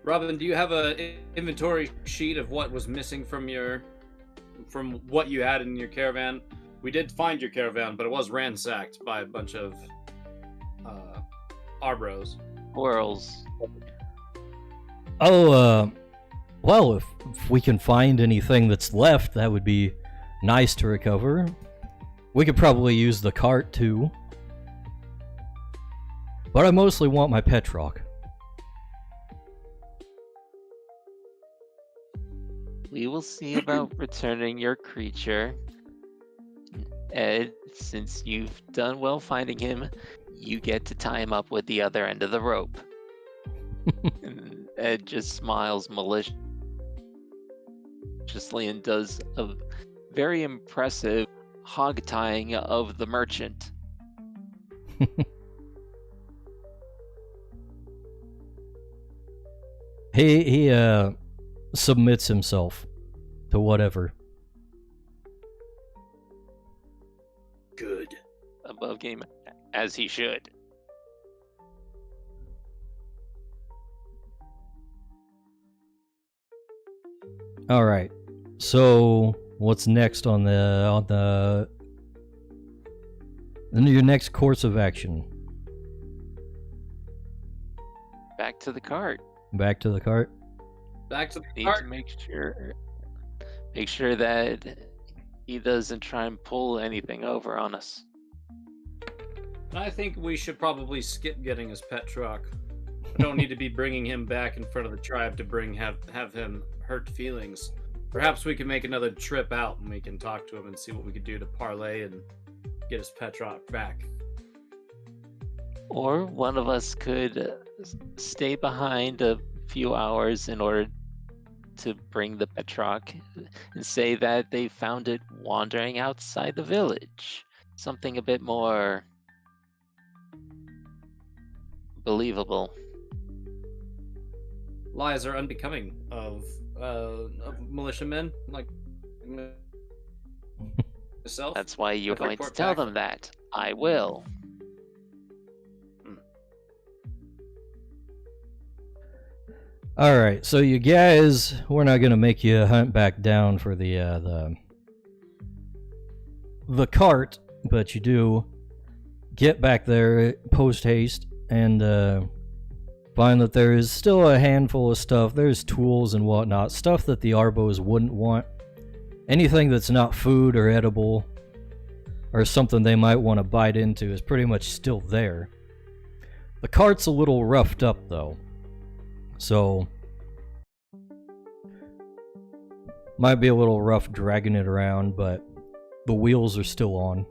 Robin, do you have a inventory sheet of what was missing from what you had in your caravan? We did find your caravan, but it was ransacked by a bunch of Arbros. Squirrels. Oh, well, if we can find anything that's left, that would be nice to recover. We could probably use the cart too. But I mostly want my Petrock. We will see about returning your creature. Ed, since you've done well finding him, you get to tie him up with the other end of the rope. And Ed just smiles maliciously and does a very impressive hog tying of the merchant. He submits himself to whatever. Good. Above game, as he should. All right. So what's next on your next course of action? Back to the cart. Back to the cart. Back to the Need cart. to make sure that he doesn't try and pull anything over on us. I think we should probably skip getting his pet truck. I don't need to be bringing him back in front of the tribe to have him hurt feelings. Perhaps we can make another trip out and we can talk to him and see what we could do to parlay and get his pet truck back. Or one of us could stay behind a few hours in order to bring the Petrock and say that they found it wandering outside the village. Something a bit more believable. Lies are unbecoming of militiamen like myself. That's why you're I'd going to report tell back. them that. I will. All right. So you guys, we're not gonna make you hunt back down for the cart, but you do get back there post haste and find that there is still a handful of stuff. There's tools and whatnot, stuff that the Arbos wouldn't want. Anything that's not food or edible or something they might want to bite into is pretty much still there. The cart's a little roughed up though, so might be a little rough dragging it around, but the wheels are still on.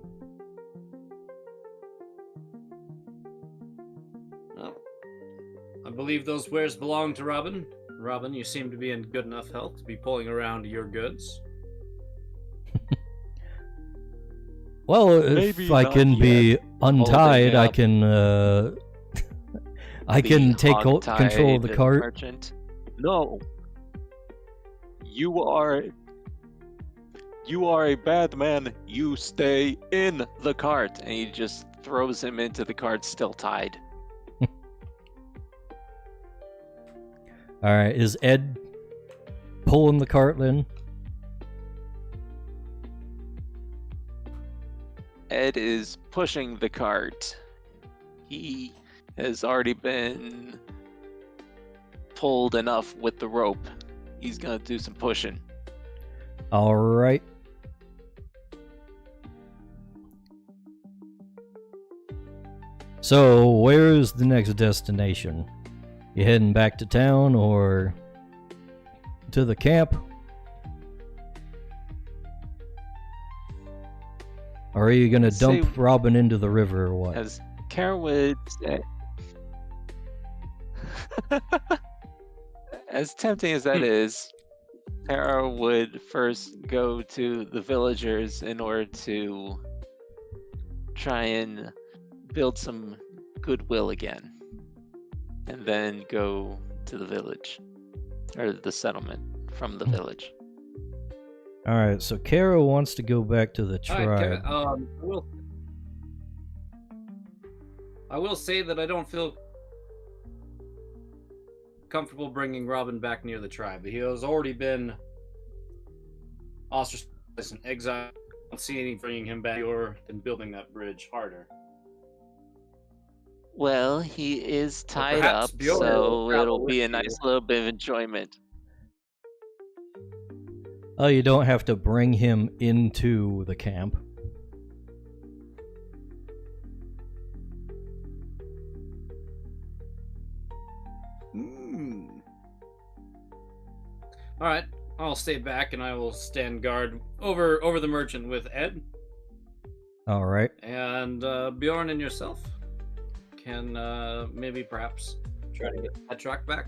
Well, I believe those wares belong to Robin. Robin, you seem to be in good enough health to be pulling around your goods. Well, if Maybe I not can be yet. untied, I up. can I can The take control of the hog-tied cart. merchant. No. You are a bad man. You stay in the cart. And he just throws him into the cart still tied. All right, is Ed pulling the cart then? Ed is pushing the cart. He has already been pulled enough with the rope. He's gonna do some pushing. All right. So, where is the next destination? You heading back to town or to the camp? Or are you gonna I'd say- dump Robin into the river or what? As Kara would say, as tempting as that is, Kara would first go to the villagers in order to try and build some goodwill again, and then go to the village, or the settlement from the village. Alright, so Kara wants to go back to the tribe. I will say that I don't feel comfortable bringing Robin back near the tribe. He has already been ostracized and exiled. I don't see any bringing him back or than building that bridge harder. Well, he is tied perhaps up, Bjorn will so travel it'll be with a nice you. little bit of enjoyment. Oh, you don't have to bring him into the camp. All right, I'll stay back and I will stand guard over the merchant with Ed Alright. and Bjorn and yourself can maybe perhaps try to get that truck back.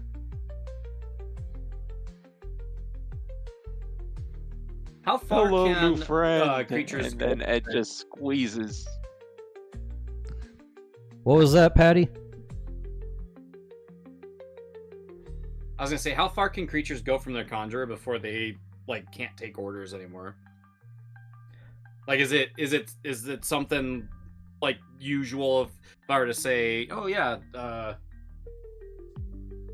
How far Hello, can new friend. creatures And then go? Ed just squeezes. What was that, Patty? I was gonna say, how far can creatures go from their conjurer before they can't take orders anymore? Like, is it something like usual if I were to say, oh yeah,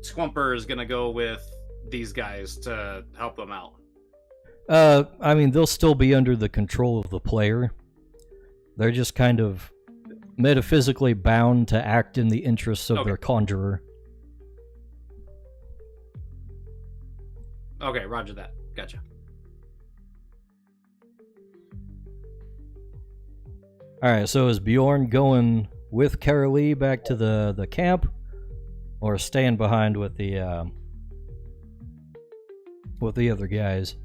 Squumper is gonna go with these guys to help them out? I mean, they'll still be under the control of the player. They're just kind of metaphysically bound to act in the interests of their conjurer. Okay, roger that. Gotcha. Alright, so is Bjorn going with Carolee back to the camp? Or staying behind with the other guys?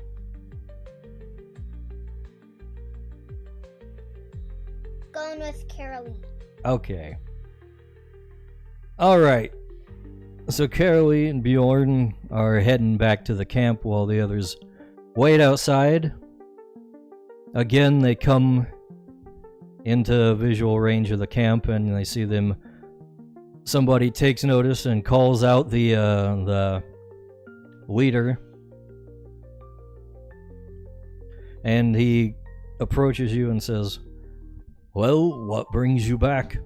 Going with Carolee. Okay. Alright. So Carolee and Bjorn are heading back to the camp while the others wait outside. Again, they come into visual range of the camp and they see them. Somebody takes notice and calls out the leader. And he approaches you and says, "Well, what brings you back?"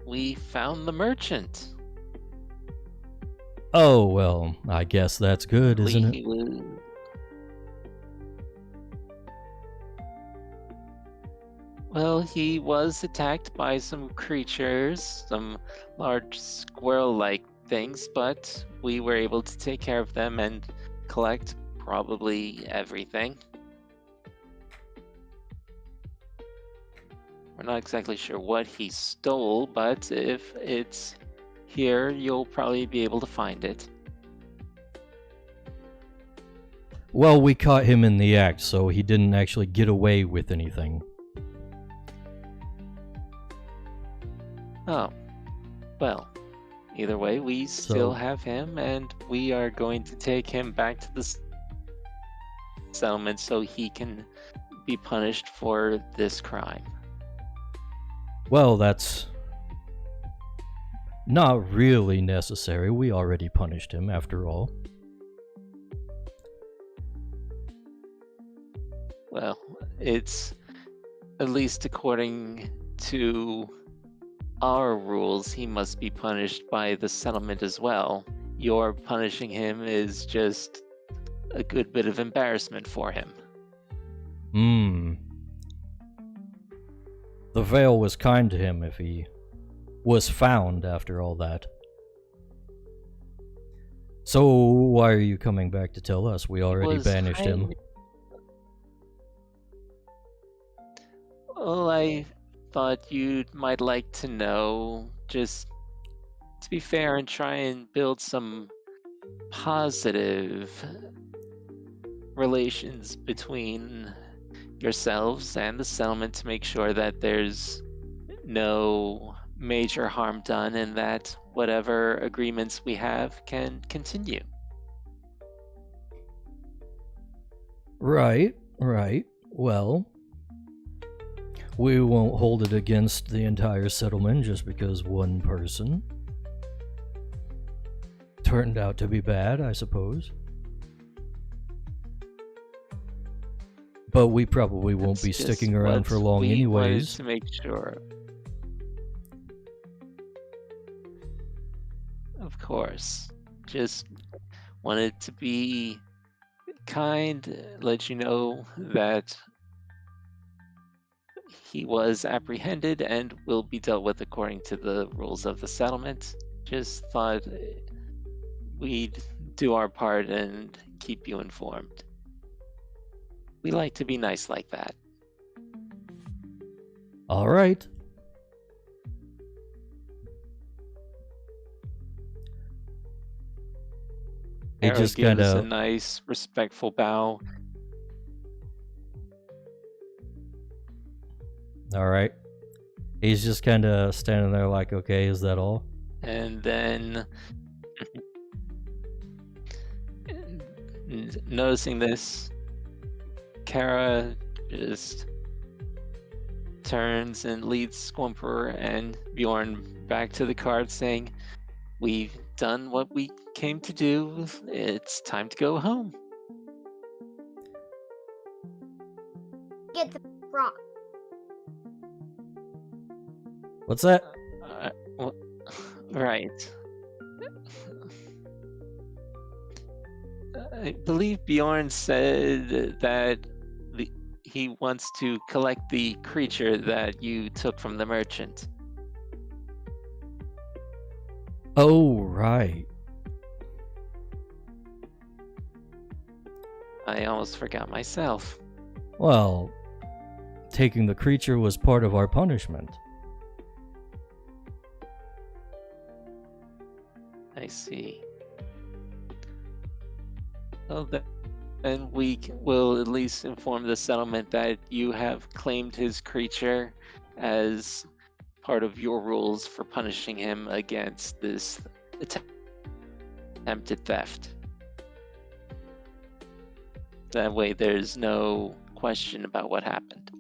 We found the merchant. Oh, well, I guess that's good, isn't it? Well, he was attacked by some creatures, some large squirrel-like things, but we were able to take care of them and collect probably everything. We're not exactly sure what he stole, but if it's here, you'll probably be able to find it. Well, we caught him in the act, so he didn't actually get away with anything. Oh, well, either way, we still have him, and we are going to take him back to the settlement so he can be punished for this crime. Well, that's not really necessary. We already punished him, after all. Well, it's at least according to our rules, he must be punished by the settlement as well. Your punishing him is just a good bit of embarrassment for him. The Vale was kind to him if he was found after all that. So, why are you coming back to tell us? We already banished him. Well, I thought you might like to know, just to be fair and try and build some positive relations between yourselves and the settlement to make sure that there's no major harm done and that whatever agreements we have can continue. Right, right. Well, we won't hold it against the entire settlement just because one person turned out to be bad, I suppose. But we probably won't be That's sticking just around what for long we wanted anyways. to make sure. Of course. Just wanted to be kind, let you know that he was apprehended and will be dealt with according to the rules of the settlement. Just thought we'd do our part and keep you informed. We like to be nice like that. All right. He Arrow just gives kind a of nice, respectful bow. all right. He's just kind of standing there like, okay, is that all? And then, noticing this, Kara just turns and leads Squumper and Bjorn back to the cart, saying, "We've done what we came to do. It's time to go home." Get the rock. What's that? Well, right. I believe Bjorn said that he wants to collect the creature that you took from the merchant. Oh, right. I almost forgot myself. Well, taking the creature was part of our punishment. I see. Well, then we will at least inform the settlement that you have claimed his creature as part of your rules for punishing him against this attempted theft. That way there's no question about what happened.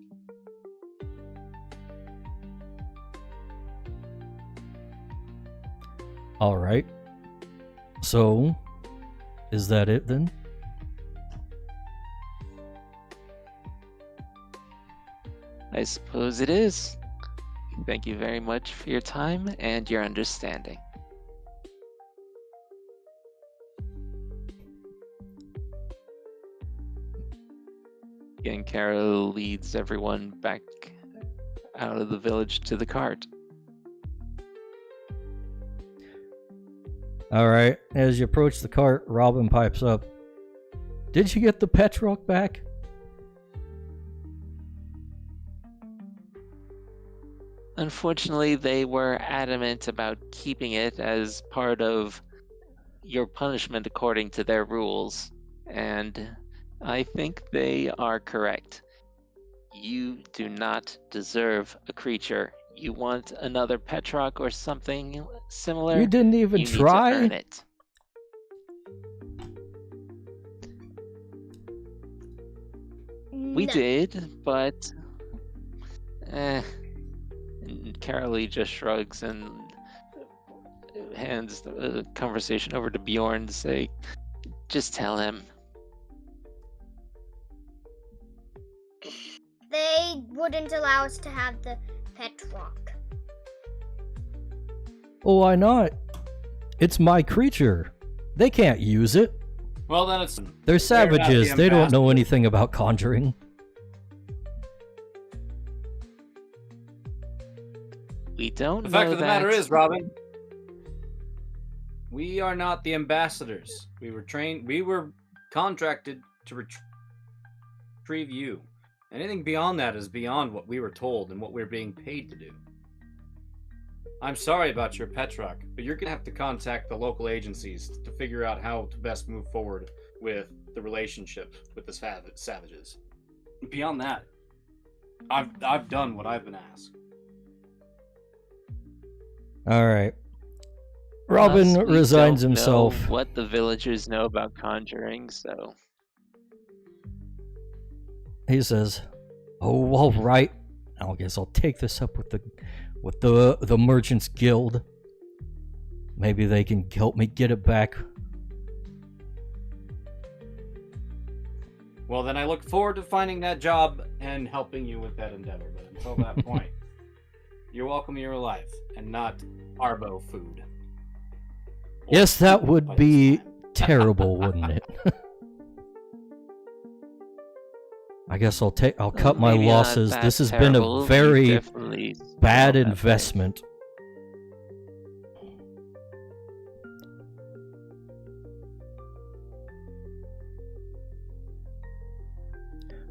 All right. So, is that it then? I suppose it is. Thank you very much for your time and your understanding. Again, Carol leads everyone back out of the village to the cart. All right. As you approach the cart, Robin pipes up. Did you get the Petrock back? Unfortunately, they were adamant about keeping it as part of your punishment according to their rules, and I think they are correct. You do not deserve a creature. You want another Petrock or something similar? You didn't even you try? need to earn it. We No. did, but And Carolee just shrugs and hands the conversation over to Bjorn to say, "Just tell him." They wouldn't allow us to have the pet rock. Oh, why not? It's my creature. They can't use it. Well, then it's They're not savages. the They don't know ambassador. anything about conjuring. We don't The know fact of the that. matter is, Robin, we are not the ambassadors. We were contracted to retrieve you, Anything beyond that is beyond what we were told and what we're being paid to do. I'm sorry about your Petrock, but you're going to have to contact the local agencies to figure out how to best move forward with the relationship with the savages. Beyond that, I've done what I've been asked. All right. Robin Plus, we resigns don't himself. know what the villagers know about conjuring, so He says, "Oh, all right. I guess I'll take this up with the Merchants Guild. Maybe they can help me get it back." Well, then I look forward to finding that job and helping you with that endeavor. But until that point, you're welcome to your life and not Arbo food. Yes, that would By this be time. terrible, wouldn't it? I guess I'll cut my maybe not losses. that This has terrible. been a We very definitely bad felt that way. investment.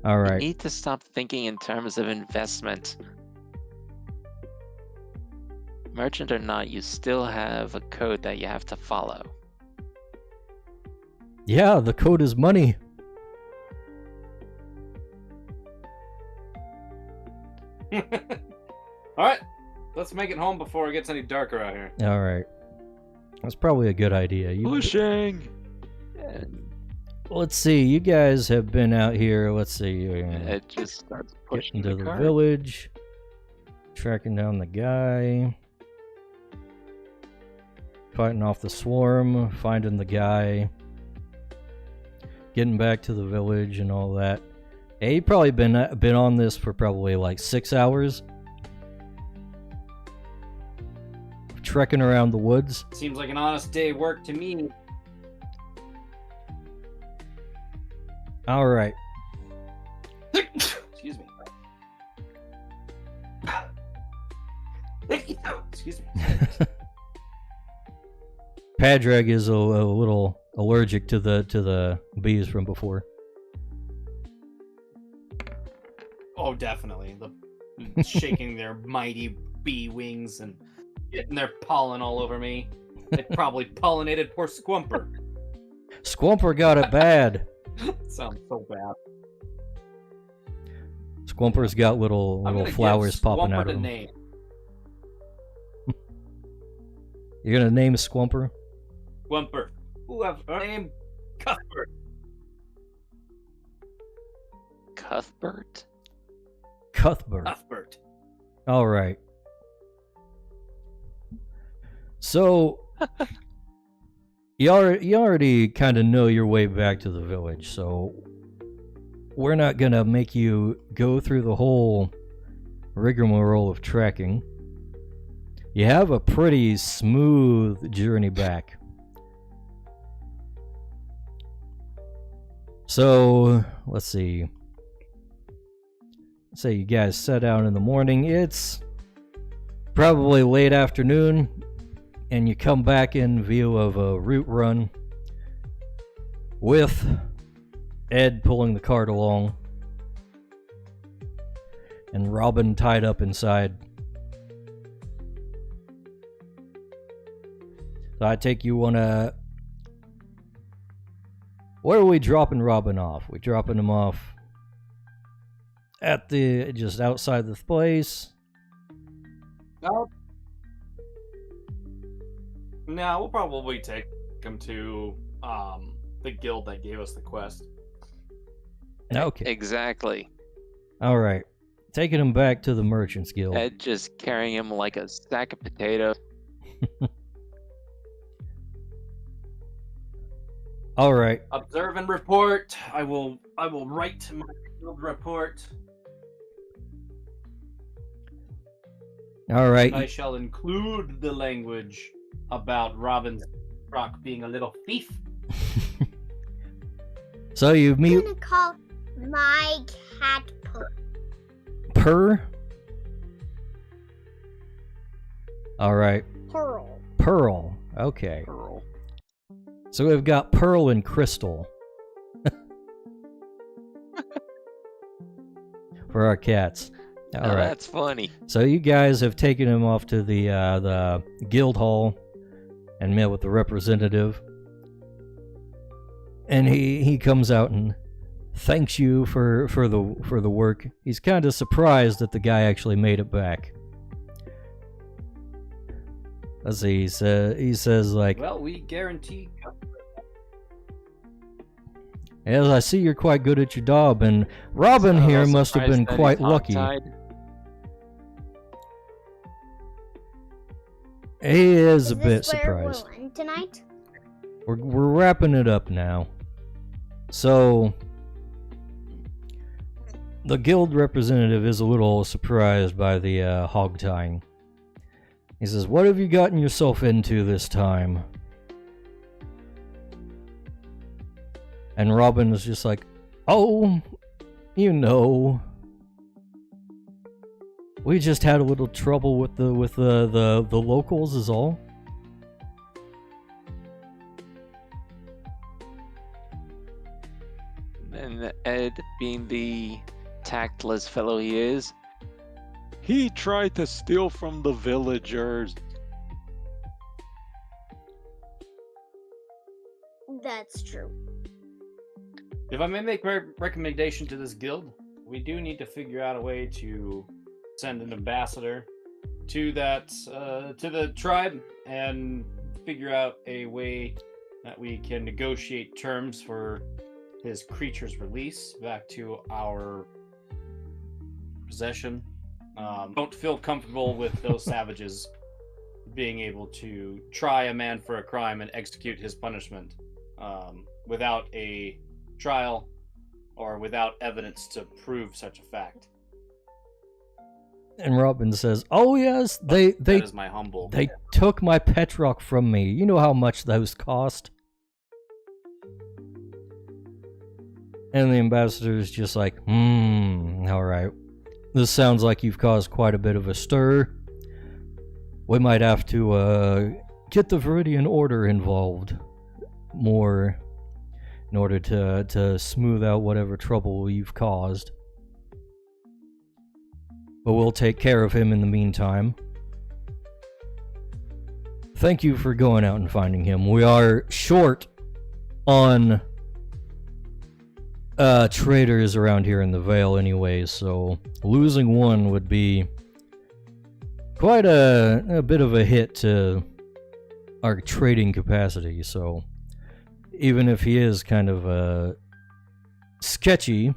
All You right. need to stop thinking in terms of investment. Merchant or not, you still have a code that you have to follow. Yeah, the code is money. All right, let's make it home before it gets any darker out here. All right. That's probably a good idea. Pushing! And Let's see. You guys have been out here. Let's see. it just starts pushing Getting to the the cart. village. Tracking down the guy. Fighting off the swarm. Finding the guy. Getting back to the village and all that. Yeah, you've probably been on this for probably like 6 hours. Trekking around the woods. Seems like an honest day of work to me. All right. Excuse me. Excuse me. Padraig is a little allergic to the bees from before. Oh, definitely. The shaking their mighty bee wings and getting their pollen all over me. They probably pollinated poor Squumper. Squumper got it bad. Sounds so bad. Squumper's got little I'm gonna flowers give popping Squumper out the of him. name. You're gonna name Squumper? Squumper. Who have a name? Cuthbert. Cuthbert? Cuthbert. Cuthbert. All right. So you already kind of know your way back to the village, so we're not gonna make you go through the whole rigmarole of trekking. You have a pretty smooth journey back. So let's see. Say you guys set out in the morning. It's probably late afternoon, and you come back in view of a route run with Ed pulling the cart along and Robin tied up inside. So I take you on a... Where are we dropping Robin off? We dropping him off at the... just outside the place? No. No, we'll probably take him to the guild that gave us the quest. Okay. Exactly. All right. Taking him back to the Merchants Guild. Ed just carrying him like a sack of potatoes. All right. Observe and report. I will write my guild report. All right. I shall include the language about Robin's rock being a little thief. So you I'm meet gonna call my cat Purr. Purr. All right. Pearl. Pearl. Okay. Pearl. So we've got Pearl and Crystal. for our cats. All Now right. that's funny. So you guys have taken him off to the guild hall and met with the representative, and he comes out and thanks you for the work. He's kind of surprised that the guy actually made it back. Let's see. He says like, Well, we guarantee. as I see you're quite good at your job, and Robin So here must have been surprised that quite he's lucky. hogtied. He is a Is bit this where surprised. we'll end tonight? We're wrapping it up now. So the guild representative is a little surprised by the hog tying. He says, "What have you gotten yourself into this time?" And Robin is just like, "Oh, you know, we just had a little trouble with the locals is all." And Ed, being the tactless fellow he is, he tried to steal from the villagers. That's true. If I may make a recommendation to this guild, we do need to figure out a way to send an ambassador to that to the tribe and figure out a way that we can negotiate terms for his creature's release back to our possession. Don't feel comfortable with those savages being able to try a man for a crime and execute his punishment without a trial or without evidence to prove such a fact. And Robin says, "Oh yes, That is my humble. they took my Petrock from me. You know how much those cost." And the ambassador is just like, alright. This sounds like you've caused quite a bit of a stir. We might have to get the Viridian Order involved more in order to smooth out whatever trouble you've caused. But we'll take care of him in the meantime. Thank you for going out and finding him. We are short on traders around here in the Vale anyway, so losing one would be quite a bit of a hit to our trading capacity. So even if he is kind of sketchy,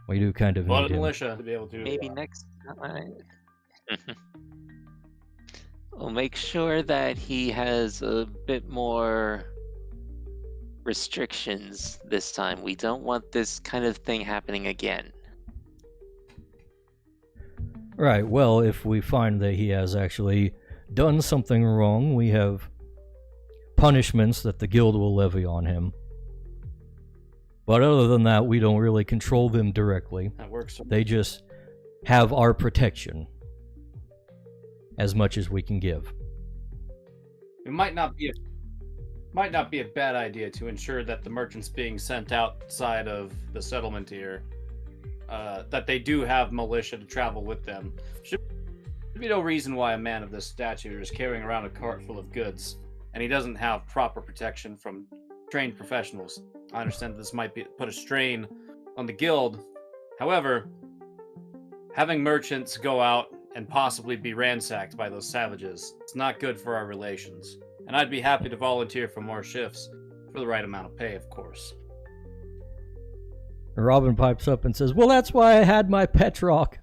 we do kind of Blood need him. militia to be able to Maybe next time. We'll make sure that he has a bit more restrictions this time. We don't want this kind of thing happening again. Right, well, if we find that he has actually done something wrong, we have punishments that the guild will levy on him. But other than that, we don't really control them directly. that works. They just have our protection as much as we can give. It might not be a bad idea to ensure that the merchants being sent outside of the settlement here, that they do have militia to travel with them. Should be no reason why a man of this stature is carrying around a cart full of goods, and he doesn't have proper protection from trained professionals. I understand that this might put a strain on the guild. However, having merchants go out and possibly be ransacked by those savages, it's not good for our relations. And I'd be happy to volunteer for more shifts for the right amount of pay, of course. Robin pipes up and says, "Well, that's why I had my Petrock.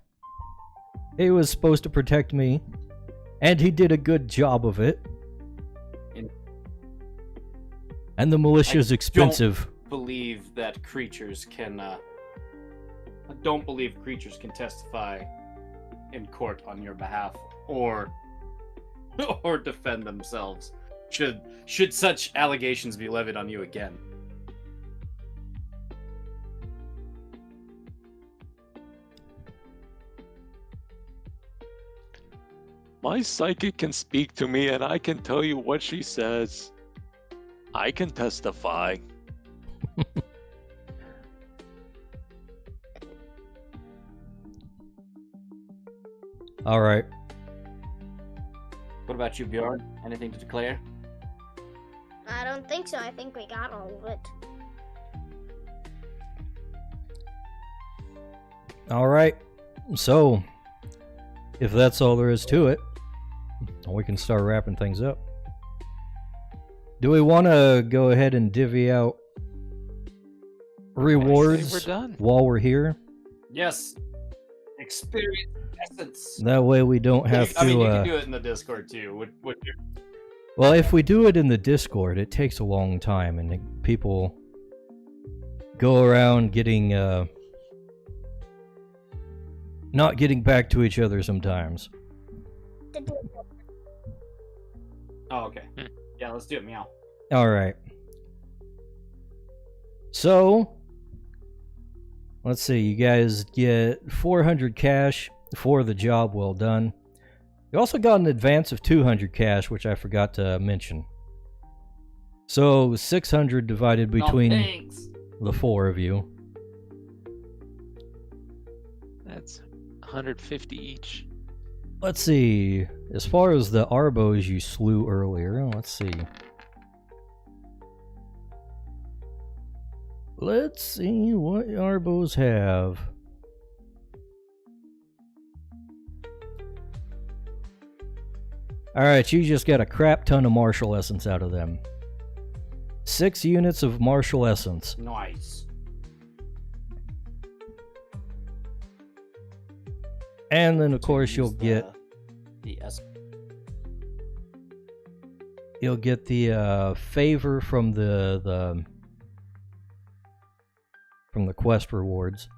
He was supposed to protect me, and he did a good job of it. And the militia's expensive." Believe that creatures can. I don't believe creatures can testify in court on your behalf, or defend themselves. Should such allegations be levied on you again? My psychic can speak to me and I can tell you what she says. I can testify. All right. What about you, Bjorn? Anything to declare? I don't think so. I think we got all of it. All right. So, if that's all there is to it, we can start wrapping things up. Do we want to go ahead and divvy out rewards we're done. while we're here? Yes. Experience essence. That way we don't have to. I mean, you can do it in the Discord too. Well, if we do it in the Discord, it takes a long time, and people go around getting not getting back to each other sometimes. Oh, okay. Yeah, let's do it, meow. All right. So, let's see. You guys get 400 cash for the job well done. You also got an advance of 200 cash, which I forgot to mention. So, 600 divided between the four of you. That's 150 each. Let's see. As far as the Arbos you slew earlier, let's see. Let's see what Arbos have. Alright, you just got a crap ton of martial essence out of them. 6 units of martial essence. Nice. And then of course you'll get you'll get the favor from the quest rewards.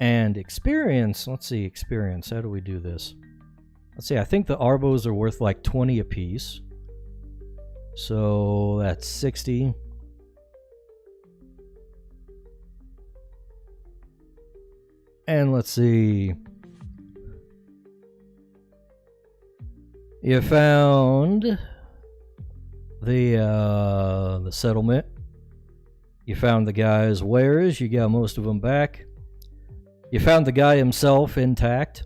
And experience, let's see, experience, how do we do this? Let's see, I think the Arbos are worth like 20 apiece. So that's 60. And let's see. You found the settlement. You found the guy's wares. You got most of them back. You found the guy himself intact.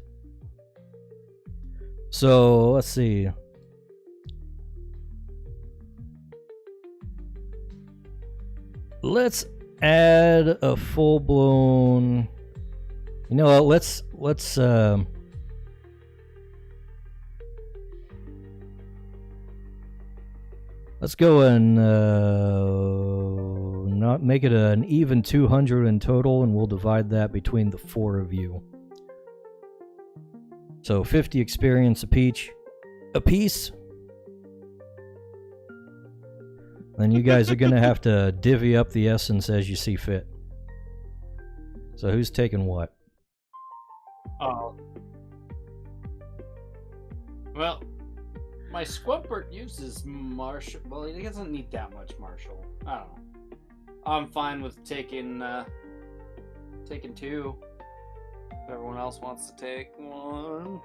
So let's see. Let's add a full-blown. You know what? Let's go and not make it an even 200 in total, and we'll divide that between the four of you. So 50 experience apiece. Then you guys are gonna have to divvy up the essence as you see fit. So who's taking what? Oh. Well, my Squidward uses martial. Well, he doesn't need that much martial. I don't know. I'm fine with taking 2. If everyone else wants to take 1.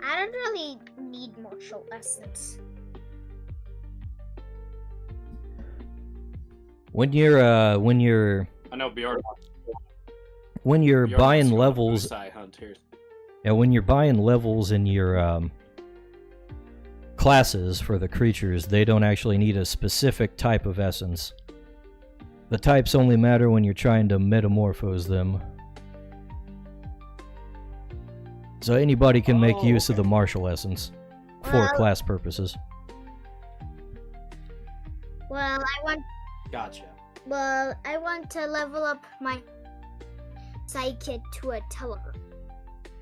I don't really need martial essence. When you're I know Bjorn. when you're Bjorn buying wants to go on a levels, bullseye hunt here. yeah, when you're buying levels in your classes for the creatures, they don't actually need a specific type of essence. The types only matter when you're trying to metamorphose them. So anybody can make use of the martial essence for Well- class purposes. Well, Gotcha. I want to level up my psychic to a teller.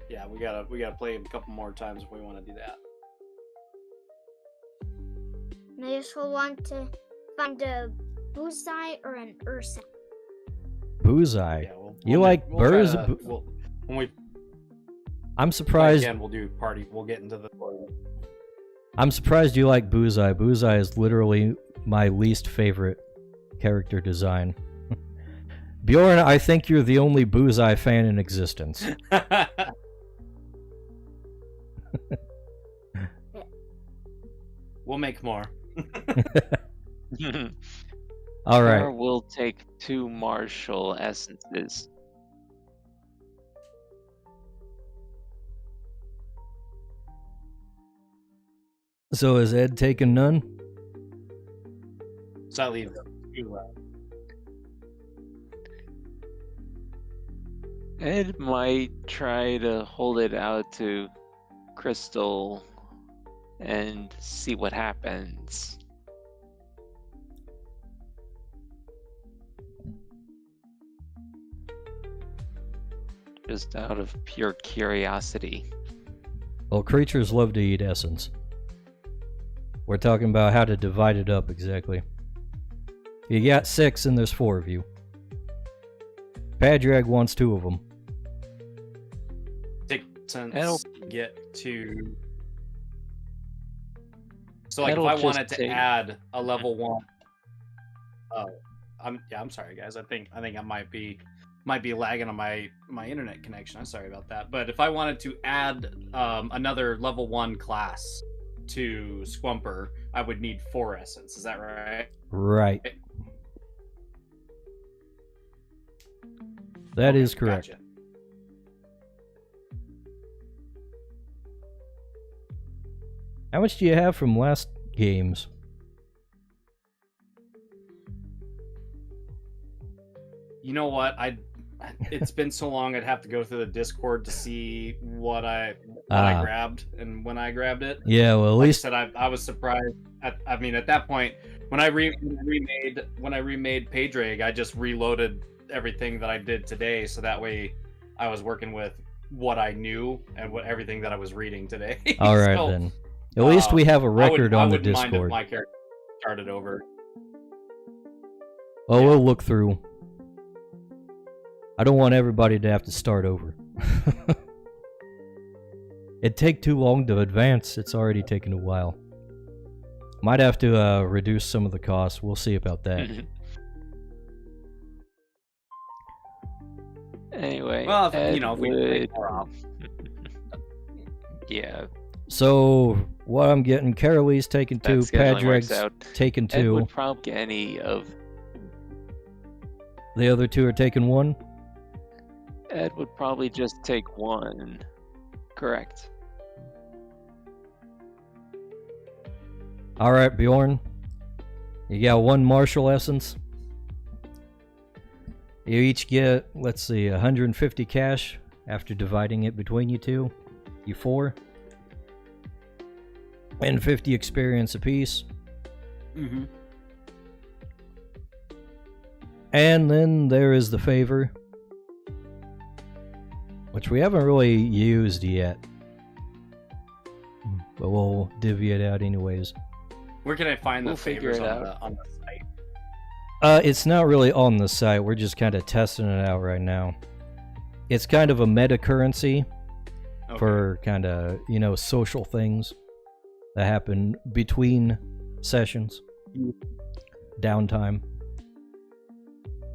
Yeah, we gotta play him a couple more times if we want to do that. And I also want to find a bullseye or an ursa. Bullseye. Yeah, You like we'll try birds? to- when we I'm surprised. again, we'll do party. We'll get into the. I'm surprised you like Bullseye. Bullseye is literally my least favorite character design. Bjorn, I think you're the only Bullseye fan in existence. We'll make more. All right. Or we'll take 2 martial essences. So is Ed taking none? So that leaves two. Ed might try to hold it out to Crystal and see what happens. Just out of pure curiosity. Well, creatures love to eat essence. We're talking about how to divide it up exactly. You got 6 and there's 4 of you. Padraig wants 2 of them. Take since It'll- get to. So like, if It'll I just wanted to take- add a level 1. Oh, I'm sorry, guys. I think I might be lagging on my internet connection. I'm sorry about that. But if I wanted to add another level 1 class to Squumper, I would need 4 essence. Is that right? Right. That is correct. Gotcha. How much do you have from last games? You know what? It's been so long. I'd have to go through the Discord to see what I grabbed and when I grabbed it. Yeah, well, at Like least I said, I was surprised. At that point, when I remade Padraig, I just reloaded everything that I did today, so that way I was working with what I knew and everything that I was reading today. all right So, then. At least we have a record on the wouldn't mind if Discord. my character started over. Oh, yeah. we'll look through. I don't want everybody to have to start over. It'd take too long to advance. It's already taken a while. Might have to reduce some of the costs. We'll see about that. Anyway, Well, if Ed we would... take more off. Yeah, So, what I'm getting, Carolee's taking that 2, scheduling works Padraig's out. taking Ed 2. would probably get any of... The other 2 are taking 1. Ed would probably just take 1. Correct. Alright, Bjorn. You got 1 martial essence. You each get, let's see, 150 cash after dividing it between you 2. You 4. And 50 experience apiece. Mm-hmm. And then there is the favor, which we haven't really used yet. But we'll divvy it out anyways. Where can I find We'll the figure favors it on the site? It's not really on the site. We're just kind of testing it out right now. It's kind of a meta currency Okay. for kind of, social things that happen between sessions. Downtime.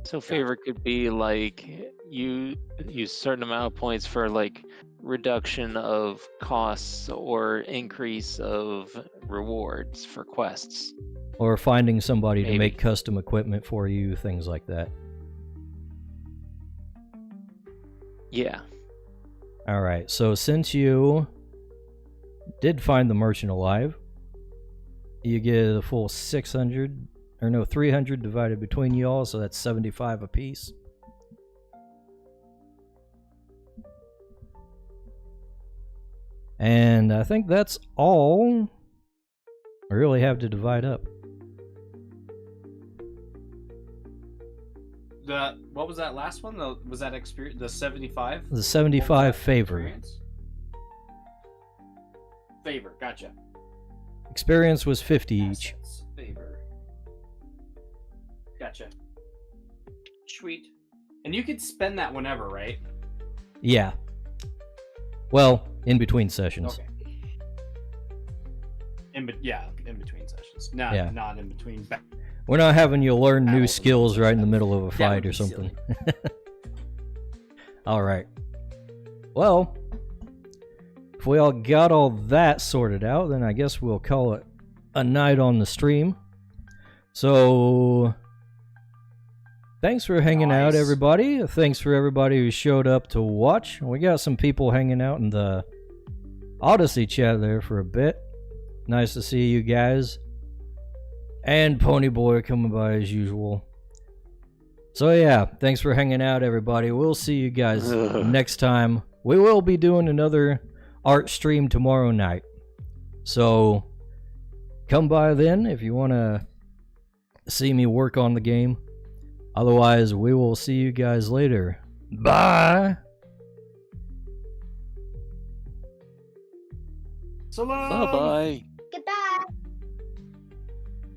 So favor could be like you use certain amount of points for like reduction of costs or increase of rewards for quests. Or finding somebody to Maybe. make custom equipment for you, things like that. Yeah. Alright, so since you did find the merchant alive, you get a full 300 divided between you all, so that's 75 apiece. And I think that's all I really have to divide up. What was that last one? Was that experience? The 75? The 75 favor. Experience? Favor, gotcha. Experience was 50 each. Assets, favor. Gotcha. Sweet. And you could spend that whenever, right? Yeah. Well, in between sessions. Okay. In between sessions. Not Yeah. not in between. We're not having you learn new Battles. skills right in the middle of a That fight would or be something. silly. Alright. Well, if we all got all that sorted out, then I guess we'll call it a night on the stream. So, thanks for hanging out, Nice. everybody. Thanks for everybody who showed up to watch. We got some people hanging out in the Odyssey chat there for a bit. Nice to see you guys. And Ponyboy coming by as usual. So yeah, thanks for hanging out, everybody. We'll see you guys next time. We will be doing another art stream tomorrow night. So come by then if you want to see me work on the game. Otherwise, we will see you guys later. Bye! So long. Bye-bye.